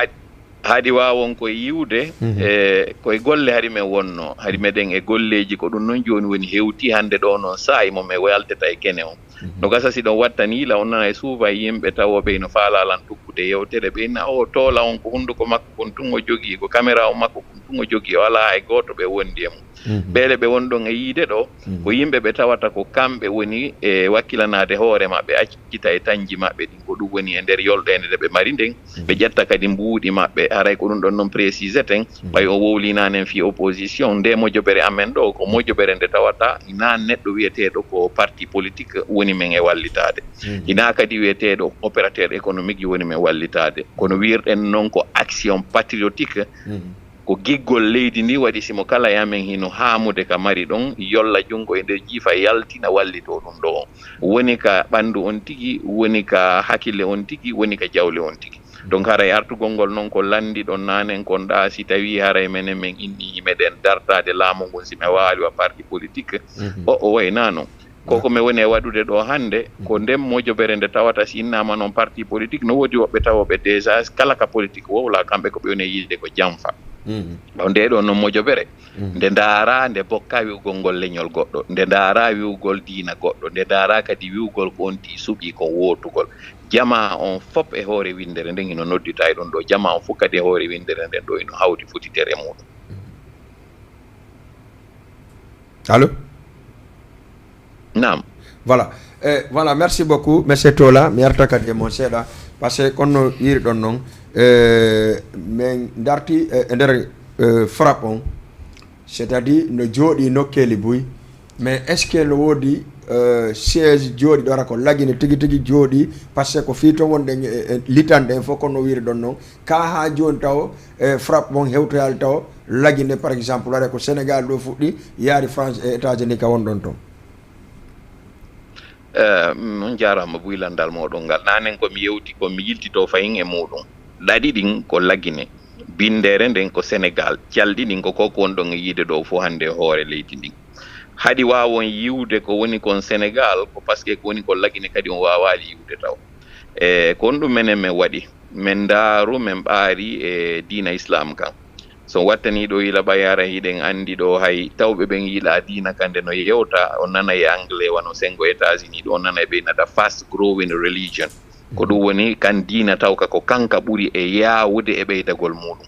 haadi wawon koye yiwde e koye golle haɗi men wonno haɗi meɗen e golleji ko ɗum noon joni woni hewti hande ɗo noon saayi momin walteta e kene on no gasa si ɗon wattaniila on nana e suufa yimɓe tawoɓe no faalalan tukkude yewtere ɓeyna o toola on ko hunduko makko kon tun o jogii ko caméra o makko kon tun o jogii o ala e gooto ɓe wondi e mum ɓeele ɓe woni ɗon e yiide ɗo ko yimɓe ɓe tawata ko kamɓe woni e wakkilanade hoore maɓɓe accita e tañji maɓɓe ɗin ko ɗum woni e nder yolɗede nde ɓe mari nden ɓe ƴetta kadi mbuuɗi maɓɓe haray ko ɗum ɗon noon précisé ten ɓay o wowlinanen fi opposition nde mojoɓere amen ɗo ko mojoɓere nde tawata ina neɗɗo wiyeteɗo ko parti politique woni men e wallitade ina kadi wiyeteɗo opérateur économique woni men wallitade kono wirɗen noon ko action patriotique ko giggol leydi ndi waɗi simo kala yamen hino haamude ka mari ɗon yolla junngo e nder jiifa yaltina wallito ɗum ɗo woni ka ɓanndu on tigi woni ka hakkille on tigi woni ka jawle on tigi donc haray artugol ngol noon ko lanndi ɗon nanen kon ɗa si tawi haray menen min inni meɗen dartade laamu ngon si mi waali wa parti politique o wayna noon koko mi woni e waɗude ɗo hannde ko ndem mojoɓere nde tawata si innama noon parti politique no woodi woɓɓe tawoɓe déjà kala ka politique wowla kamɓe ko ɓe woni yiide ko jamfa o nde ɗo noon mojoɓere nde ndaara nde bokka wiwgol ngol leñol goɗɗo nde ndaara wiwgol diina goɗɗo nde ndaara kadi wiwgol ko on ti suɓi ko wootugol jama on fop e hoore windere nden ino noddita e ɗon ɗo jama on fof kadi e hoore windere nden ɗo ino hawti fotitere muɗum allo nam voilà voilà merci beaucoup monsieur Tola mi yarta kadi e mon seeɗa par ce que konno yiri ɗon noon min darti e nder frappe on c' est à dire no jooɗi nokkeli buy mais est ce que no woodi siège jooɗi ɗora ko lagine tigi tigi jooɗi par ce que ko fii to wonɗen litande en fof konno wiri ɗon noon ka ha joni taw frappe mon hewtoyal taw lagine par exemple waɗa ko Sénégal ɗo fuɗɗi yaari France e États-Unis ka won ɗon toon on jarama buylandal moɗon ngal nanen komi yewti komi yiltito fayin e muɗum ɗaɗi ɗin ko lagine bindere nden ko Sénégal calɗi ɗin ko koko won ɗon e yiide ɗo fof hande hoore leydi ndin haɗi wawon yiwde ko woni kon Sénégal ko par ce que ko woni ko lagine kadi on wawali yiwde taw ko on ɗum menen min waɗi min ndaaru min ɓaari e diina islam kan so wattani ɗo yila ɓayara hiɗen andi ɗo hay tawɓe ɓen yiila diina kande no yewta on nana e anglais wano sengo États-Unis ɗo on nana e ɓe nata fast growing religion ko ɗum woni kan diina tawka ko kanka ɓuri e yawude e ɓeydagol muɗum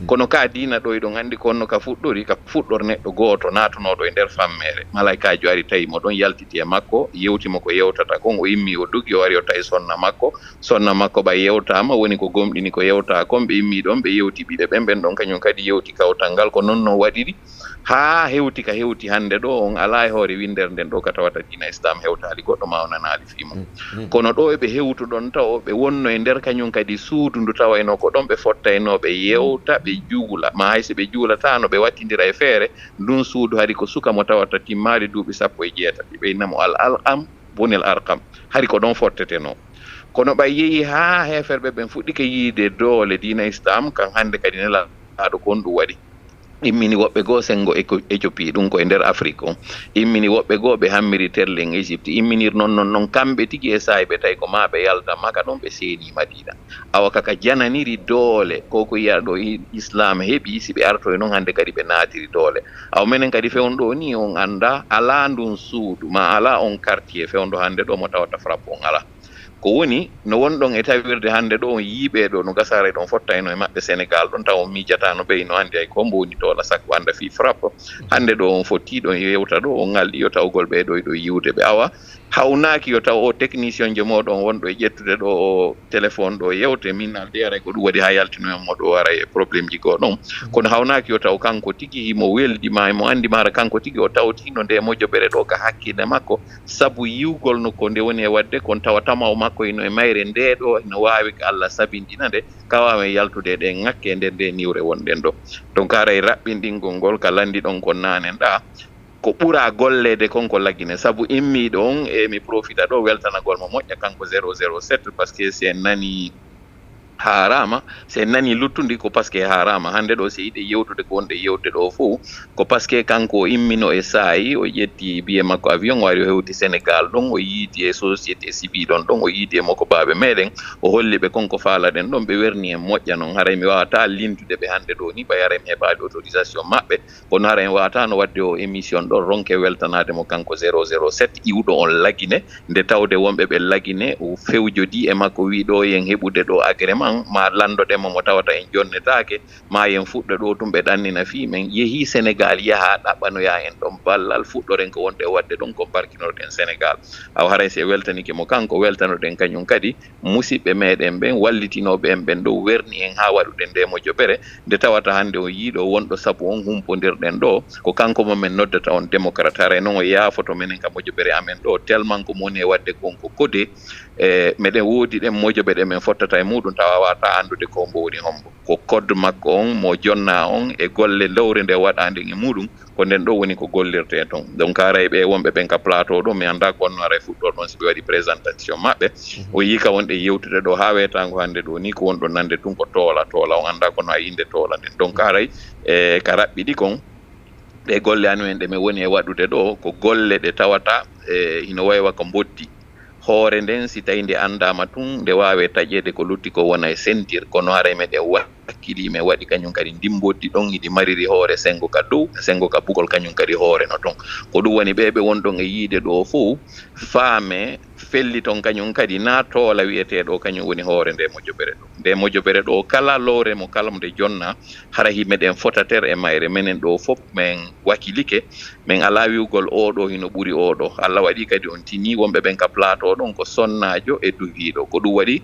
kono ka diina ɗo eɗon andi konno ka fuɗɗori ka fuɗɗor neɗɗo goto natunoɗo e nder fammere malaikajo ari tawi mo ɗon yaltiti e makko yewtimo ko yewtata kon o immi o duggi o ari o tawi sonna makko ɓa yewtama woni ko gomɗini ko yewta kon ɓe immi ɗon ɓe yewti ɓiɓe ɓen ɗon kañum kadi yewti kawtal ngal ko noon no waɗiri ha hewti ka hewti hande ɗo on ala e hoore windere nden ɗo ka tawata diina islam hewtali goɗɗo ma o nanali fimo kono ɗo eɓe hewtuɗon taw ɓe wonno e nder kañum kadi suudu ndu tawayno ko ɗon ɓe fottaynoɓe yewta ɓe juula ma hayso ɓe juulatano ɓe wattidira e feere ndun suudu hari ko suka mo tawata timmari duuɓi 17 ɓeynamo al alqam bonel arqam hari ko ɗon fotteteno kono ɓay yeehi ha heferɓe ɓen fuɗɗike yiide doole diina islam kan hande kadi nelaɗo gonɗu waɗi immini woɓɓe goo sengo Éthiopie ɗum ko e nder Afrique o immini woɓɓe goo ɓe hammiri terlen Égypte imminir noon kamɓe tigi e saayi tawi ko ma ɓe yalta maka ɗon ɓe seeni Madina awa kaka jananiri doole koko yiya ɗo islam heeɓi si ɓe arto e noon hannde kadi ɓe naatiri doole awa minen kadi fewnɗo ni on annda ala ndun suudu ma ala on quartier fewnɗo hannde ɗo mo tawata frappe on ala ko woni no wonɗon e tawirde hannde ɗo on yiiɓe ɗo no gasare ɗon fottayno e maɓɓe Sénégal ɗon taw on miijata no ɓey no anndi ay ko mbowoni toola sak wanda fi frappe hannde ɗo on fotti ɗon yewta ɗo on ngalɗi yo taw ɓeeɗo ɗo yiwde ɓe awa hawnaaki yo taw o technicien je moɗon wonɗo e ƴettude ɗo o téléphone ɗo yewte min alde aray ko ɗum waɗi ha yaltinoyammo ɗo ara e probléme ji goo ɗon kono hawnaaki yo taw kanko tigi himo weldima emo anndima hara kanko tigi o tawtino nde moƴƴoɓere ɗo ka hakkille makko sabu yiwgol no ko nde woni e wadde kon tawa tamaw makko ino e mayre nde ɗo no waawi ko Allah sabindina nde kawamen yaltude ɗe ŋakke nder nde niwre wonɗen ɗo donc aray raɓɓinɗingol ngol ka lanndi ɗon kon nanen ɗa ko ɓura gollede konko laggine sabu immiɗo on e mi profita ɗo weltanagol mo moƴƴa kanko 007 par ce que si en nani harama si en nani luttundi ko par ce que harama hannde ɗo si yiɗe yewtude ko wonde yewte ɗo fof ko par ce que kanko immino e saayi o ƴetti biye makko avion o ari o hewti Sénégal ɗon o yiiti e société civil ɗon o yiiti e makko baaɓe meɗen o holli ɓe konko faalaɗen ɗon ɓe werni en moƴƴa noon haray mi wawata lindude ɓe hannde ɗo ni ɓay hara mi heɓaade autorisation maɓɓe kono hara en wawata no wadde o émission ɗon ronke weltanade mo kanko 007 iwɗo on lagine nde tawde wonɓe ɓe lagine o fewjodi e makko wi ɗo yen heɓude ɗo agrément ma landoɗemo mo tawata en jonnetake ma yen fuɗɗo ɗo tum ɓe ɗannina fi men yeehi Sénégal yaha ɗaɓɓanoya en ɗon ballal fuɗɗoren ko wonde wadde ɗon ko barkinoɗen Sénégal aw haray se weltanike mo kanko weltanoɗen kañum kadi musidɓe meɗen ɓen wallitinoɓe en ɓen ɗo werni en ha waɗuɗen nde moƴƴoɓere nde tawata hannde o yiiɗo wonɗo sabu on humpodirɗen ɗo ko kanko momin noddata on démocrate haray noon o yaafoto menen ka moƴƴoɓere amen ɗo tellement ko moni e wadde konko codé meɗen woodi ɗen moƴƴoɓe ɗe min fottata e muɗum tawa wawata andude ko mbowoni hombo ko code makko on mo jonna on e golle lowre nde waɗande e muɗum ko nden ɗo woni ko gollirte toon donc haray ɓe wonɓe ɓen ka plateau ɗo mi annda konno aray fuɗɗo ɗon si ɓe waɗi présentation maɓɓe o yii ka wonɗe yewtude ɗo ha wetango hannde ɗo ni ko wonɗo nande tun ko toola on annda kono a yinde toola nden donc haray ka raɓɓiɗi kon ɗe golle anumen ɗe mi woni e waɗude ɗo ko golle ɗe tawata hino waywa ko boddi hoore nden si tawi nde anndama tun nde waawe taƴede ko lutti ko wona e sentir kono haray meɗen wakkili men waɗi kañum kadi ndimboddi ɗon iɗi mariri hoore sengo ka dow sengo ka bugol kañum kadi hoore no ton ko ɗum woni ɓeɓe wonɗon e yiide ɗo fof faame felli toon kañum kadi na toola wiyeteɗo kañum woni hoore nde moƴƴoɓere ɗo kala lowre mo kala mde jonna hara meɗen fotatere e mayre menen ɗo fof min wakkilike min ala wiwgol oɗo hino ɓuri oɗo Allah waɗi kadi on tini wonɓe ɓen ka plateau ɗon ko sonnajo e duhiɗo ko ɗum waɗi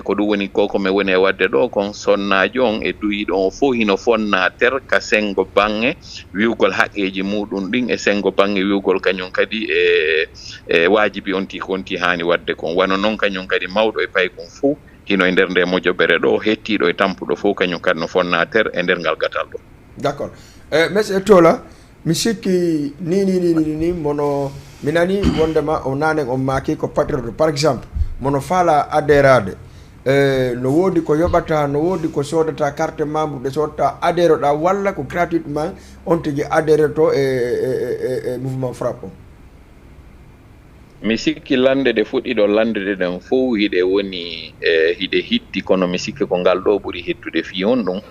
ko ɗum woni koko mi woni e wadde ɗo kon sonnajo on e duhiɗo on fof hino fonna ter ka sengo bange wiwgol haqqeji muɗum ɗin e sengo bange wiwgol kañum kadi e wajibi konti hani wadde kon wano noon kañum kadi mawɗo e paykon fof hino e nder nde moƴƴoɓere ɗo hettiɗo e tampuɗo fof kañum kadi no fonna ter e nder ngal gatal ɗo d'accord monsieur Tola mi sikki ni mono mi nani wondema o nanen on maaki ko patriote par exemple mono faala adhérade no woodi ko yoɓata no woodi ko sodata carte membre de sodata adhéroɗa walla ko gratuitement on tigi adhéré to e mouvement frappe o mi sikki lande ɗe fuɗɗiɗo landede ɗen fof hiɗe woni hiɗe hitti kono mi sikki ko ngal ɗo ɓuri hettude fiyon ɗum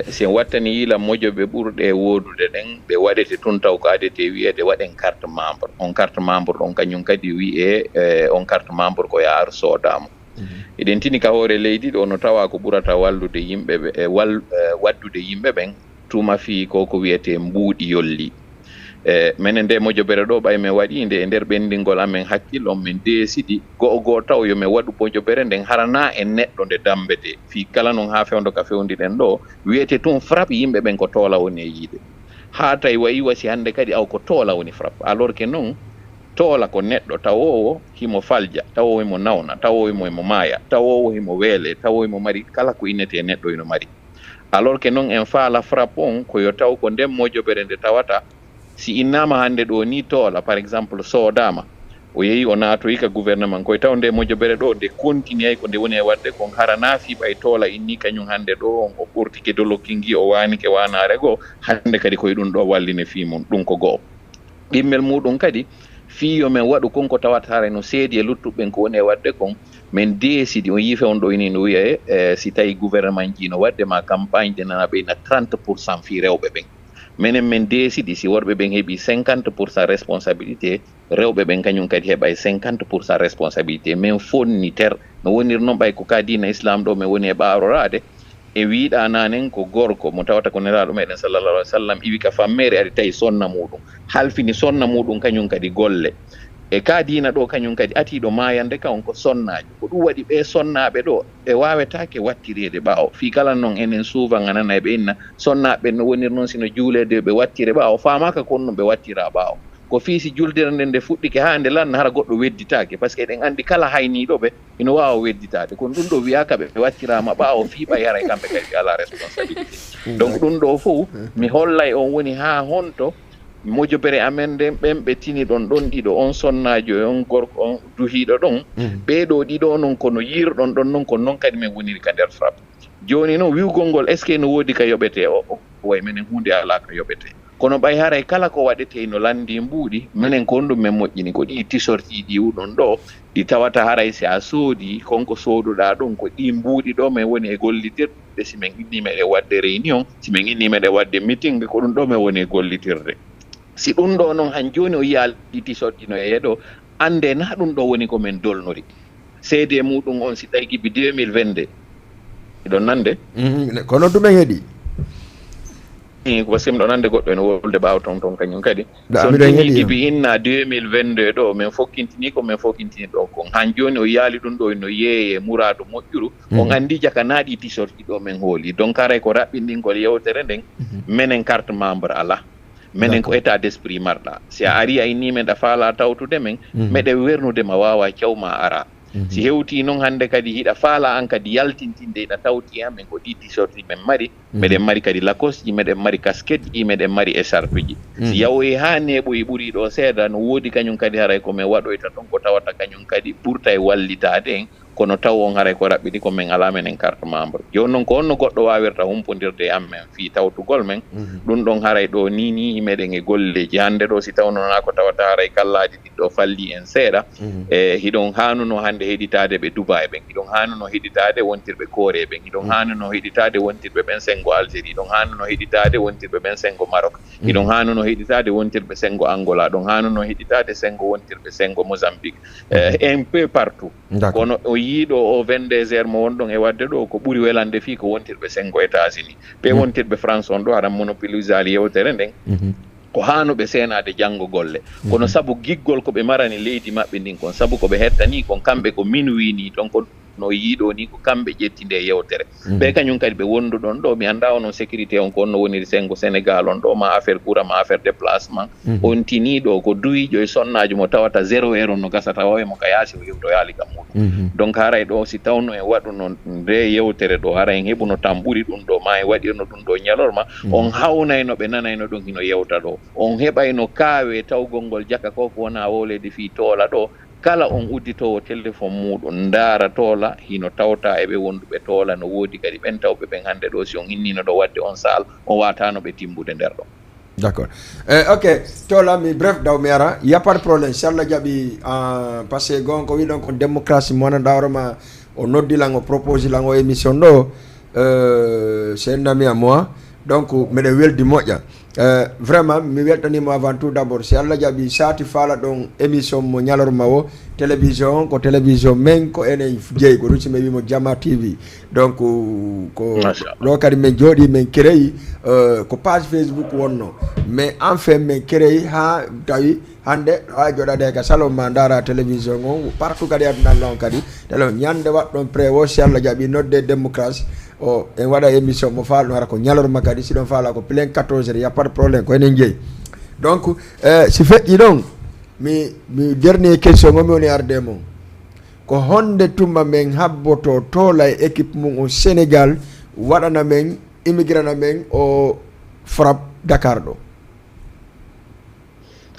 si en wattani yiila moƴoɓe ɓurɗe wodude ɗen ɓe waɗete tun taw ko adete wiyede waɗen carte membre on carte membre ɗon kañum kadi wiye on carte membre ko yaar soodamo eɗen tini ka hoore leydi ɗo no tawa ko ɓurata wallude yimɓe waddude yimɓe ɓen tuma fi koko wiyete mbuuɗi yolli minen nde moƴƴoɓere ɗo ɓay min waɗinde e nder ɓendingol amen hakkille on min deesidi go'o taw yomin waɗu moƴƴoɓere nden harana en neɗɗo nde dambete fi kala noon ha fewdo ka fewdiɗen ɗo wiyete tun frappe yimɓe ɓen ko toola woni e yiide ha tawi wayi wasi hannde kadi aw ko toola woni frappe alors que non toola ko neɗɗo tawowo himo falja tawowo himo nawna tawowo himo maaya tawowo himo weele tawowo himo mari kala ko innete neɗɗo ino mari alors que non en faala frappe on koyo taw ko nden moƴƴoɓere nde tawata si innama hannde ɗo ni toola par exemple soodama o yehi o naatoyi ka gouvernement koye taw nde Modiobere ɗo nde continue ko nde woni e wadde kon hara naafi ɓay toola inni kañum hannde ɗo on o ɓurtike dolokkingi o waanike waanaare goo hannde kadi koye ɗum ɗo walline fii mum ɗum ko go'o ɗimmel muɗum kadi fiyo men waɗu konko tawatare no seedi e luttuɓen ko woni e wadde kon min décidi on yiife on ɗo ini no wiya si tawi gouvernement ji no wadde ma campagne de nana ɓeyna 30% fi rewɓe ɓen minen min décidi si worɓe ɓen heeɓi 50% responsabilité rewɓe ɓen kañum kadi heɓay 50% responsabilité min fonni ter no wonir noon ɓay ko ka dina islam ɗo min woni e ɓaarorade e wiiɗa nanen ko gorko mo tawata ko neraɗo meɗen sallallah alih w sallam iwi ka fammere ari tawi sonna muɗum halfini sonna muɗum kañum kadi golle e ka dina ɗo kañum kadi atiɗo mayande ka on ko sonnaji ko ɗum waɗi ɓe sonnaɓe ɗo ɓe wawetake wattirede ɓaawo fi kala noon enen souvent a nana ɓe inna sonnaɓe no wonir noon sino juulede ɓe wattire ɓaawo famaka kon no ɓe wattira ɓaawo ko fiisi juldere nde nde fuɗɗike ha nde lanna hara goɗɗo wedditake par ce que eɗen andi kala hayniɗo ɓe ino wawa wedditade kono ɗum ɗo wiyaka ɓe wattirama ɓaawo fiiɓa yaray kamɓe kadi ala responsabilité donc ɗum ɗo fof mi hollay on woni ha honto Modiobere amen nden ɓen ɓe tini ɗon ɗiɗo on sonnajo e on gorko on duhiɗo ɗon ɓeɗo ɗiɗo noon kono yirɗon ɗon noon ko noon kadi min woniri ka nder frappe joni noon wiwgol ngol est ce que no woodi ka yoɓete o way minen hunde ala ka yoɓete kono ɓay haray kala ko waɗete no landi mbuuɗi minen ko ɗum min moƴƴini ko ɗi tisorti ɗi wuɗon ɗo ɗi tawata haray si a soodi konko sooduɗa ɗum ko ɗi mbuuɗi ɗo min woni e gollitirde si min innimeɗe wadde réunion si min innimeɗe wadde meeting ko ɗum ɗo min woni e gollitirde si ɗum ɗo noon han joni o yiya ɗi tisorɗino e yeɗo ande na ɗum ɗo woni komin dolnori seede muɗum on si tawi gibi 2022 iɗon nande kono ɗumen heeɗi ko parce que miɗo nande goɗɗo ene wolde ɓaawa ton kañum kadi so tini gibi inna 2022 ɗo min fokkintini ko min fokkintini ɗo kon han joni o yaali ɗum ɗo no yeeye muradu moƴƴuru on andi jaka naaɗi tisorti ɗo min hooli donc haray ko raɓɓinɗingol yewtere nden minen carte membre ala minen ko état d' esprit marɗa si a ari a inni men ɗa faala tawtude men meɗe wernudema wawa cewma ara si hewti noon hannde kadi hiɗa faala an kadi yaltintinde ɗa tawti amen ko ɗi tisorti men mari meɗen mari kadi lacoste ji meɗen mari casquette ji meɗen mari écharpe ji si yawoyi ha neɓoyi ɓuuri ɗo seeɗa no woodi kañum kadi haray komin waɗoyta ɗon ko tawata kañum kadi ɓurta e wallitade en kono taw on haray ko raɓɓiɗi ko min ala menen carte membre joni noon ko onno goɗɗo wawirta humpodirde e amen fi tawtugol men ɗum ɗon haray ɗo ni meɗen e golleji hannde ɗo si tawnona ko tawata haray kallaji ɗiɗɗo falli en seeɗa e hiɗon hanuno hannde heɗitade ɓe Dubai ɓen hiɗon hanuno heɗitade wontirɓe Corée ɓen hiɗon hanuno heɗitade wontirɓe ɓen sengo Algérie hiɗon hanuno heɗitade wontirɓe ɓen sengo Maroc hiɗon hanuno heɗitade wontirɓe sengo Angola ɗon hanuno heɗitade sengo wontirɓe sengo Mozambique un peu partout kono o yiiɗo o 22 heures mo wonɗon e wadde ɗo ko ɓuri welande fii ko wontirɓe sengo États-Unis ɓe wontirɓe France on ɗo haɗa monopolisali yewtere nden ko hanuɓe seenade janggo golle kono saabu giggol ko ɓe marani leydi maɓɓe ndin kon saabu koɓe hettani kon kamɓe ko minuit ni ton ko no yiiɗo ni ko kamɓe ƴetti nde yewtere ɓe kañum kadi ɓe wonduɗon ɗo mi anda onon sécurité on ko on no woniri sengo Sénégal on ɗo ma affaire courant ma affaire déplacement on tiniɗo ko duwijo e sonnajo mo tawata 0 heure on no gasata wawemo ka yaasi o yewto yaali kam muɗum donc haray ɗo si tawno en waɗuno nde yewtere ɗo hara en heɓuno tan ɓuuri ɗum ɗo ma en waɗirno ɗum ɗo ñalorma on hawnayno ɓe nanayno ɗon hino yewta ɗo on heɓayno kaawe tawgol ngol jaka ko ko wona wolede fi toola ɗo kala on udditowo téléphone muɗum ndaara toola hino tawta eɓe wonduɓe toola no woodi kadi ɓen tawɓe ɓen hannde ɗo si on innino ɗo wadde on sal on watano ɓe timbude nder ɗo d' accord ok toola mi bref daw mi ara y a pas de problème si Allah jaaɓi par ce que gon ko wiɗon ko démocratie mo wona dawroma o noddilan o propose lan o émission ɗo c'est un ami à moi donc miɗen weldi moƴƴa vraiment mi weltanimo avant tout d' abord si Allah jaaɓi sati faala ɗon émission mo ñalorma o télévision ko télévision men ko enen jeeyi ko ɗum simi wimo Jama TV donc ko ɗo kadi min jooɗi min créyi ko page Facebook wonno mais enfin min créyi ha tawi hande ha joɗade ka salon ma dara télévision on partout kadi adunalla on kadi tele ñande waɗɗon pré o si Allah jaaɓi nodde démocratie o en waɗa émission mo faala ɗum hara ko ñalorma kadi siɗon faala ko plein 14 heures y a pas de problème ko enen jeeyi donc si feƴƴi ɗon mi dernier question ngomi woni arde mon ko honde tuma men habboto toola e équipe mum o Sénégal waɗana men immigrana men o frappe Dakar ɗo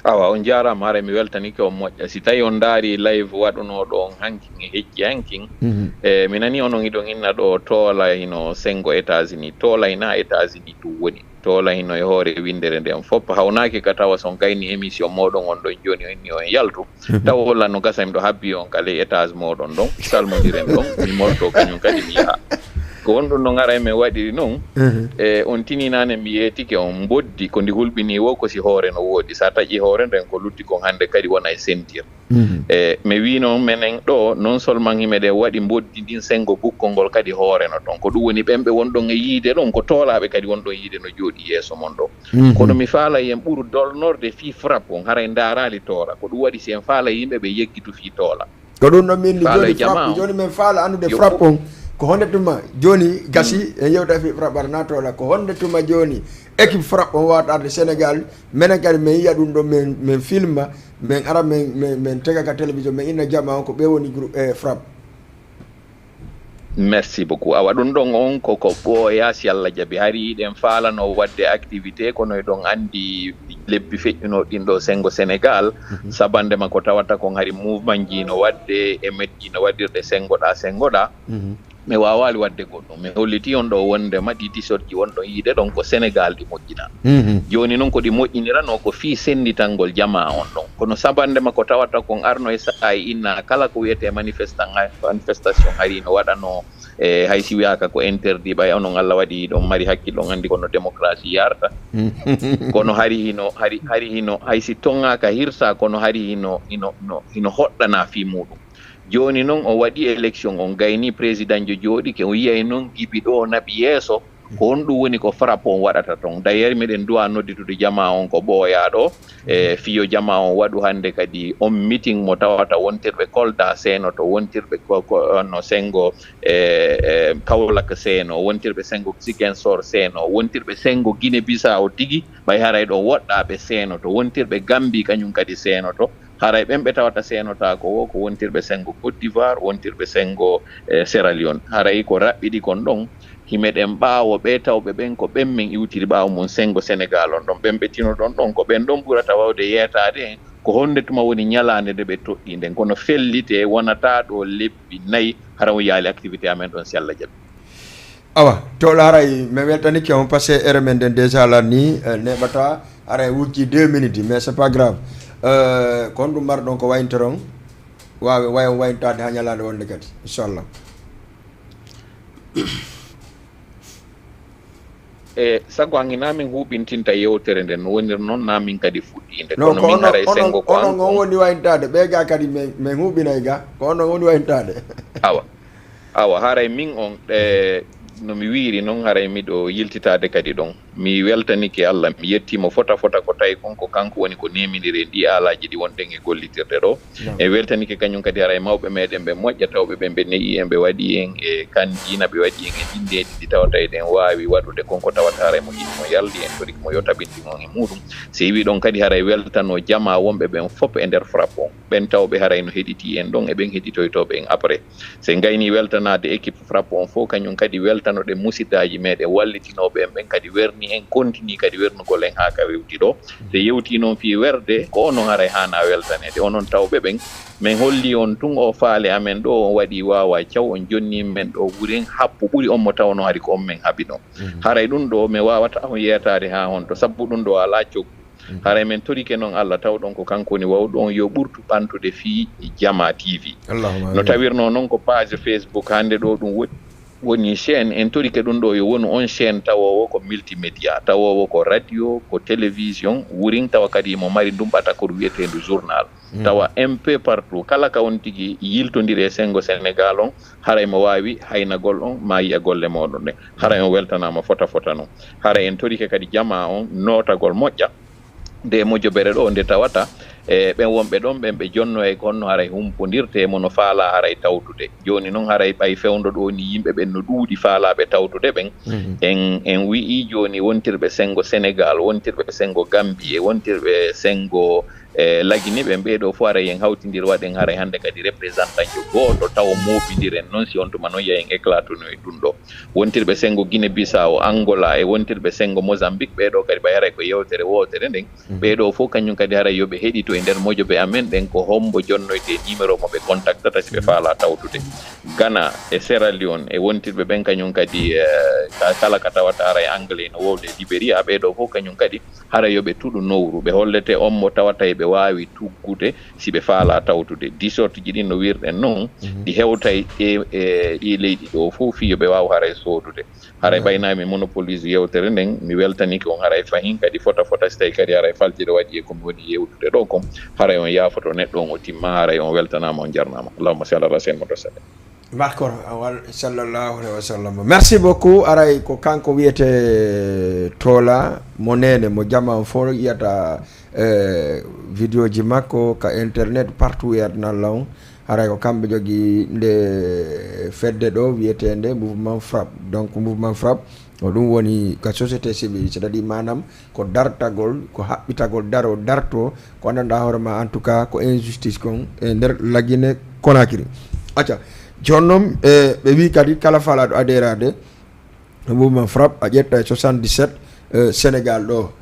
awa on jarama hara mi weltanike on moƴƴa si tawi on daari live waɗuno ɗo on hanking e hecci hanking mi nani onon iɗon inna ɗo toola hino sengo États-Unis toola hina États-Unis ɗum woni toola hino e hoore windere nden fof hawnaki ka tawa son gayni émission moɗon on ɗon joni inni on yaltu taw holla no gasa mi ɗo habbi on kala étage moɗon ɗon salmodiren ɗon mi molto kañum kadi mi yaha ko wonɗum no gara men waɗiri noon on tininane mi yeetike on boddi ko ndi hulɓini wo ko si hoore no woodi sa taƴi hoore nden ko lutti kon hannde kadi wona e sentir mi wi noon menen ɗo non seulement himeɗen waɗi boddi ndin sengo bukkol ngol kadi hoore no ɗon ko ɗum woni ɓenɓe wonɗon e yiide ɗon ko toolaɓe kadi wonɗon yiide no jooɗi yeeso mon ɗo kono mi faala yen ɓuuru dolnorde fii frappe on haray ndaarali toora ko ɗum waɗi si en faala yimɓe ɓe yeggitu fii toola ko ɗum ɗon min joni frappe joni min faala andude frappe on ko honde tuma joni gasi e yewta fi frappe natola ko honde tuma joni équipe frappe on waɗarde Sénégal menen kadi min yiya ɗum ɗo min filma min ara min tega ka télévision min inna jama on ko ɓe woni groupe frappe. Merci beaucoup awa ɗum ɗon on koko ɓooya si Allah jaaɓi hari ɗen faalano wadde activité kono e ɗon anndi lebbi feƴƴuno ɗin ɗo sengo Sénégal sabandema ko tawata kon hari mouvement jino wadde e meɗɗino waɗirɗe sengoɗa mi wawali wadde goɗɗum mi holliti on ɗo wondema ɗi tisorji wonɗon yiide ɗon ko Sénégal ɗi moƴƴina joni noon ko ɗi moƴƴinirano ko fii senditangol jama on ɗon kono sabandema ko tawata kon arno e sa'a e inna kala ko wiyete manifestation hari no waɗano hay si wiyaka ko interdit ɓay onon Allah waɗi ɗon mari hakkille on andi kono démocratie yarta kono hari hino hay si tongaka hirsa kono hari hino hoɗɗana fi muɗum joni noon o waɗi élection on gayni président jo jooɗi ke o yiyay noon gibi ɗo naɓi yeeso ko on ɗum woni ko frappe on waɗata toon d'ailleurs miɗen duwa nodditude jama on ko ɓooyaɗo fiyo jama on waɗu hannde kadi on meeting mo tawata wontirɓe Kolda seeno to wontirɓe no sengo Kaolack seeno wontirɓe sengo Ziguinchor seeno wontirɓe sengo Guinée Bissau tigi ɓay haray ɗo woɗɗaɓe seeno to wontirɓe Gambie kañum kadi seeno to haray ɓen ɓe tawata seenota ko wo ko wontirɓe sengo Côte d'Ivoire wontirɓe sengo Sierra Leone haray ko raɓɓiɗi kon ɗon himeɗen ɓaawo ɓe tawɓe ɓen ko ɓen min iwtiri ɓaawo mum sengo Sénégal on ɗon ɓen ɓe tinoɗon ɗon ko ɓen ɗon ɓurata wawde yeetade en ko honde tuma woni ñalande nde ɓe toɗɗi nden kono fellite wonata ɗo lebbi 4 hara o yaali activité amen ɗon si Allah jaɓi awa towɗo haray mi weltanike on par ce que ere men nden déjà lan ni neɓata haray wujji 2 minutes mais c'est pas grave kon ɗum marɗon ko wayntoron wawi wayon wayntade ha ñalade wonde kadi inchallah sago angi namin huɓintinta yewtere nden wonir noon namin kadi fuɗɗinde kono min haray sengo ko onon on woni wayntade ɓe ga kadi min huɓinay ga ko onon woni wayntade awa haray min on no mi wiiri noon haray miɗo yiltitade kadi ɗon mi weltanike Allah mi yettima fota ko tawi konko kanko woni ko nemidiri ɗi alaji ɗi wonɗen e gollitirde ɗo e weltanike kañum kadi haray mawɓe meɗen ɓe moƴƴa tawɓe ɓen ɓe neyi en ɓe waɗi en e kandina ɓe waɗi en e ɗindeji ɗi tawata eɗen wawi waɗude konko tawata haray mo yiɗi mo yaldi en toriki mo yotabinti on e muɗum so wi ɗon kadi haray weltano jama wonɓe ɓen fof e nder frappe on ɓen tawɓe haray no heɗiti en ɗon e ɓen heɗitoytoɓe en après so gayni weltanade équipe frappe on fof kañum kadi weltanoɗe musiddaji meɗen wallitinoɓe en ɓen kadi werni en continue kadi wernugol en ha ka wewti ɗo so yewti noon fi werde ko onon haray hana weltanede onon tawɓe ɓen min holli on tun o faale amen ɗo on waɗi wawa thiaw on jonni men ɗo wuuren happu ɓuuri on mo tawno hari ko on men haaɓi ɗon haray ɗum ɗo mi wawata on yeyatade ha hon to sabbu ɗum ɗo ala coggu haray men torike noon Allah tawɗon ko kanko woni wawɗo on yo ɓurtu ɓantude fi Jama TV no tawirno noon ko page Facebook hande ɗo ɗum woni chaîne en torike ɗum ɗo yo wonu on chaîne tawowo ko multimédia tawowo ko radio ko télévision wurin tawa kadi mo mari dumɓata ko wiyetendu journal tawa un peu partout kala ka on tigui yiltodiri e sengo Sénégal on haray mo wawi haynagol on ma yiya golle moɗon ɗen haray on weltanama fota noon haray en torike kadi Jama on notagol moƴƴa nde mojobere ɗo nde tawata ɓen wonɓe ɗon ɓen ɓe jonno e konno haray humpodirte mono faala haray tawtude joni noon haray ɓay fewdo ɗo ni yimɓe ɓen no ɗuuɗi faalaɓe tawtude ɓen en wi'i joni wontirɓe sengo Sénégal wontirɓe sengo Gambie wontirɓe sengo lagine ɓe ɓeeɗo fof ara yen hawtidir waɗen hara hannde kadi représentant jo gooto tawa moobidiren noon si on tuma noon yahen éclatono e ɗum ɗo wontirɓe sengo Guinée Bissau Angola e wontirɓe sengo Mozambique ɓeeɗo kadi ɓay haray ko yewtere wotere nden ɓeeɗo fof kañum kadi haray yoɓe heɗito e nder mojoɓe amen ɗen ko hombo jonnoyde numéro moɓe contactata si ɓe faala tawtude Ghana e Sierra Leone e wontirɓe ɓen kañum kadi kala ka tawata haray anglais no wowde Libéria ɓeeɗo fof kañum kadi hara yoɓe tuɗu nowru ɓe hollete on mo tawata ɓe wawi tuggude si ɓe faala tawtude disorte ji ɗin no wirɗen noon ɗi hewtay ɗi leydi ɗo fof fi yoɓe wawa haray sodude haray ɓaynami monopolise yewtere nden mi weltaniki on haray fahin kadi fota so tawi kadi haray faldire waɗi e komi woni yewtude ɗo kom haray on yaafoto neɗɗo on o timma haray on weltanama on jarnama allahumma salli ala sayyidina Muhammad d'accord sallallahu alayhi wa sallam merci beaucoup aray ko kanko wiyete Tola mo nene mo jama fo yiyata vidéo ji makko ka internet partout yatna law haray ko kamɓe jogi nde fedde ɗo wiyetende mouvement frappe donc mouvement frappe o ɗum woni ka société civile c'est-à-dire manam ko dartagol ko haɓɓitagol darto ko anndanɗa hoorema en tout cas ko injustice kon e nder Guinée Conakry acca joni noon ɓe wi kadi kala falaɗo adérade mouvement frappe a ƴetta e 77 Sénégal ɗo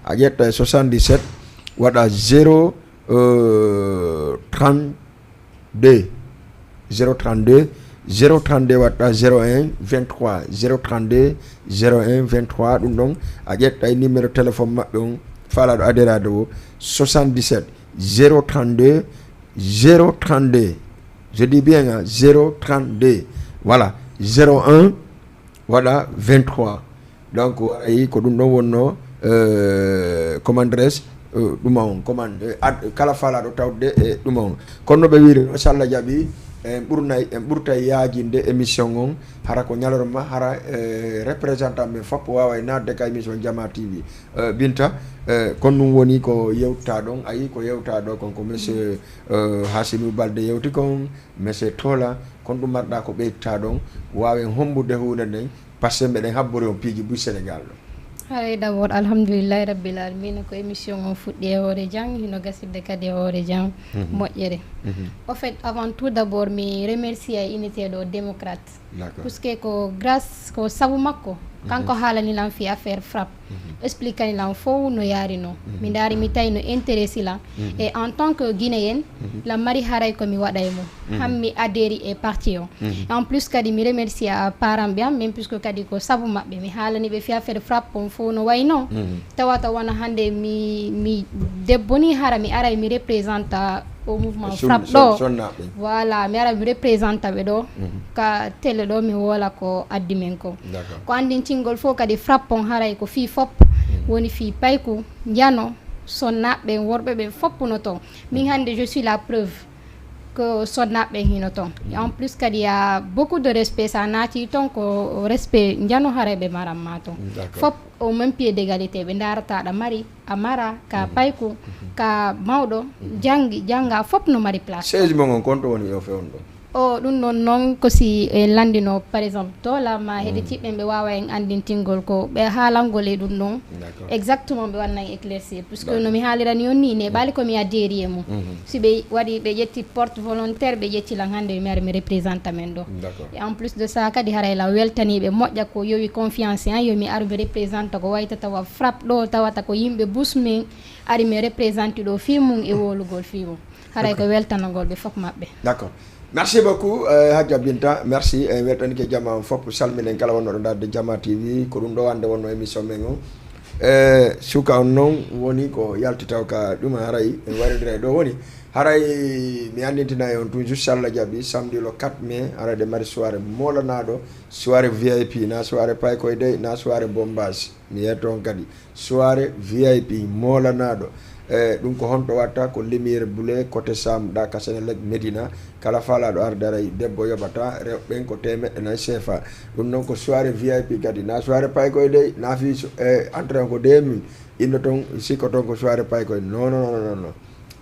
a ƴetta e 77 waɗa 032 waɗɗa 01 23 032 01 23 ɗum ɗon a ƴetta e numéro téléphone maɓɓe on falaɗo adérade o 77 032 je dis bien 032 voilà 01 waɗa 23 donc ayi ko ɗum ɗon wonno commandresse ɗum on commande kala falaɗo tawde e ɗum on kono ɓe wiri so Allah jaaɓi en ɓurta yaajinde émission on hara ko ñalorma hara représentant men fof wawa e nadde ka émission Jama TV Binta kono ɗum woni ko yewta ɗon ayi ko yewta ɗo kon ko monsieur Hassimou Balde yewti kon monsieur Tola kono ɗum marɗa ko ɓeyta ɗon wawen hombude hunde nden par ce que mbeɗen habbori on piiji buy Sénégal ɗo haray d'abord alhamdoulillahi rabbil alamin ko émission on fuɗɗi e hoore jang hino gasirde kadi e hoore jang moƴƴere au fait avant tout d'abord mi remercie a unité ɗo démocrate puisque ko grâce ko sabu makko kanko haalanilam fi affaire frappe expliquanilam fof no yarino mi daari mi tawi no intéressé la et en tant que guinéenne la mari haray komi waɗa e mum hammi adhéri e parti o en plus kadi mi remercie a parent ɓe am même puisque kadi ko sabu maɓɓe mi haalaniɓe fi affaire frappe on fof no wayno tawata wona hannde mi debbo ni hara mi ara mi représente au mouvement frappe ɗo voilà mi ara mi représente ɓe ɗo ka télé ɗo mi woola ko addi men ko ko andintingol fof kadi frappe on haray ko fii fop woni fii payku jano sonnaɓe worɓe ɓe fop no toon min hannde je suis la preuve que sonnaɓe hino toon en plus kadi ya beaucoup de respect sa naati toon ko respect jano hareɓe maranma toon fop au même pied d'égalité ɓe darataɗa mari a mara ka payku ka mawɗo jangga fop no mari place sage mo on konto woni yo fewon ɗo o ɗum ɗon noon kosi landino par exemple Tola ma heɗitiɓɓe ɓe wawa en andintingol ko ɓe haalangol e ɗum ɗon exactement ɓe wannan éclaircir puisque nomi haalirani on ni ne ɓaali komi adderi e mum si ɓe waɗi ɓe ƴetti porte volontaire ɓe ƴettilan hannde mi ari mi représente men ɗo et en plus de ça kadi harayla weltaniɓe moƴƴa ko yowi confiance han yomi ari mi représente ko wayta tawa frappe ɗo tawata ko yimɓe bus min ari mi représente ɗo fi mum e wolugol fi mum haray ko weltanagol ɓe fof maɓɓe d'accord merci beaucoup Hadja Binta merci weɗɗon ke jama fof salminen kala wonnoɗo darde Jama TV ko ɗum ɗo wande wonno émission men o suka on noon woni ko yaltitaw ka ɗum haray en waridira ɗo woni haray mi andintina e on toujours so Allah jaaɓi samedi le 4 mai arade mari soirée molanaɗo soirée VIP na soirée paykoyde na soirée bombage mi yetto on kadi soirée VIP molanaɗo ɗum ko honto watta ko lumiére boulé côté sam ɗa Kasenelek Médina kala falaɗo arde aray debbo yoɓata rewɓen ko 100 CFA ɗum noon ko soirée VIP kadi na soirée paykoyde na fi entrée ko 2000 inno toon sikko toon ko soirée paykoyde non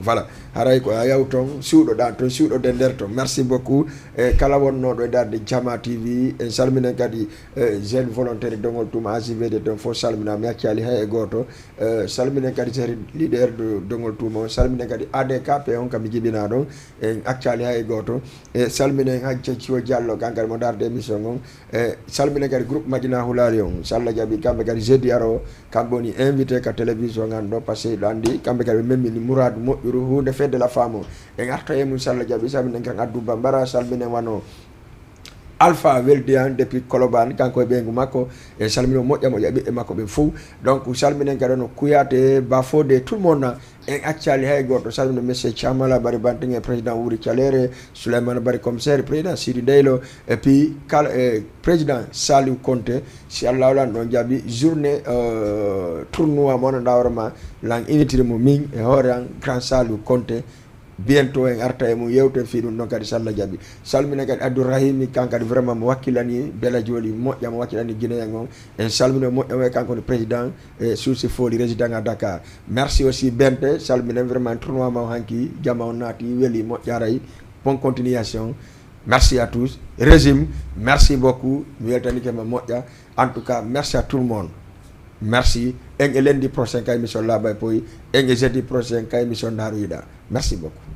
voilà haray ko yaw ton suuɗo ɗan ton suuɗode nder ton merci beaucoup e kala wonnoɗo e darde Jama TV en salminen kadi jeune volontaire dongol tuma AJVD ton fof salminama yaccali hay e goto salminen kadi seri leader de dongol tuma salminen kadi ADKP on kam jibina ɗon en accali hay e goto e salminen hajja Cio Diallo kankadi mo darde émission on e salminen kadi groupe Madina Hulali on so Allah jaaɓi kamɓe kadi jeudi aro kamɓe woni invité ka télévision ganduɗo par ce que ɗo andi kamɓe kadi ɓe memmini Mouradou moƴƴuru hunde fedde la femme en arta e mum sallah jaaɓi salminen kan Abdou Bambara salminen wano Alpha Weldian depuis Colobane kanko e ɓeygu makko e salmino moƴƴa moƴƴa ɓiɓɓe makko ɓe fou donc salminen kadi no Kuyate Bafode tout le monde en accali hay goto salmino monsieur Thiamala Bari Bantingue président Wuri Thialere Souleymane Bari commissaire président Sidi Deylo et puis kala président Saliou Conté si Allah walan ɗon jaaɓi journée tournoi mo no dawrama lang initire mo min e hoore an grand Saliou Conté bientôt en arta e mum yewten fi ɗum ɗon kadi sallah jaaɓi salmina kadi Abdourahimi kankadi vraiment mo wakkilani Bela Joli moƴƴa mo wakkilani Guinéen on en salmina moƴƴa e kanko ne président e Sousi Foli résident à Dakar merci aussi Bente salmina vraiment tournoi ma o hanki jamma on naati weeli moƴƴaray bonne continuation merci à tous régime merci beaucoup mi weltanike ma moƴƴa en tout cas merci à tout le monde merci en e lundi prochain ka émission Labay Poy en e jeudi prochain ka émission Daaru Yiɗa merci beaucoup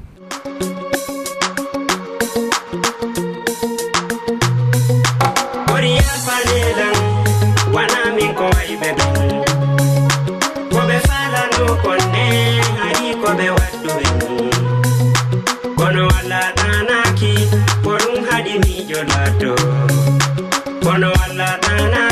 kono walla tanaki por un hadi mi jolato kono walla tanaki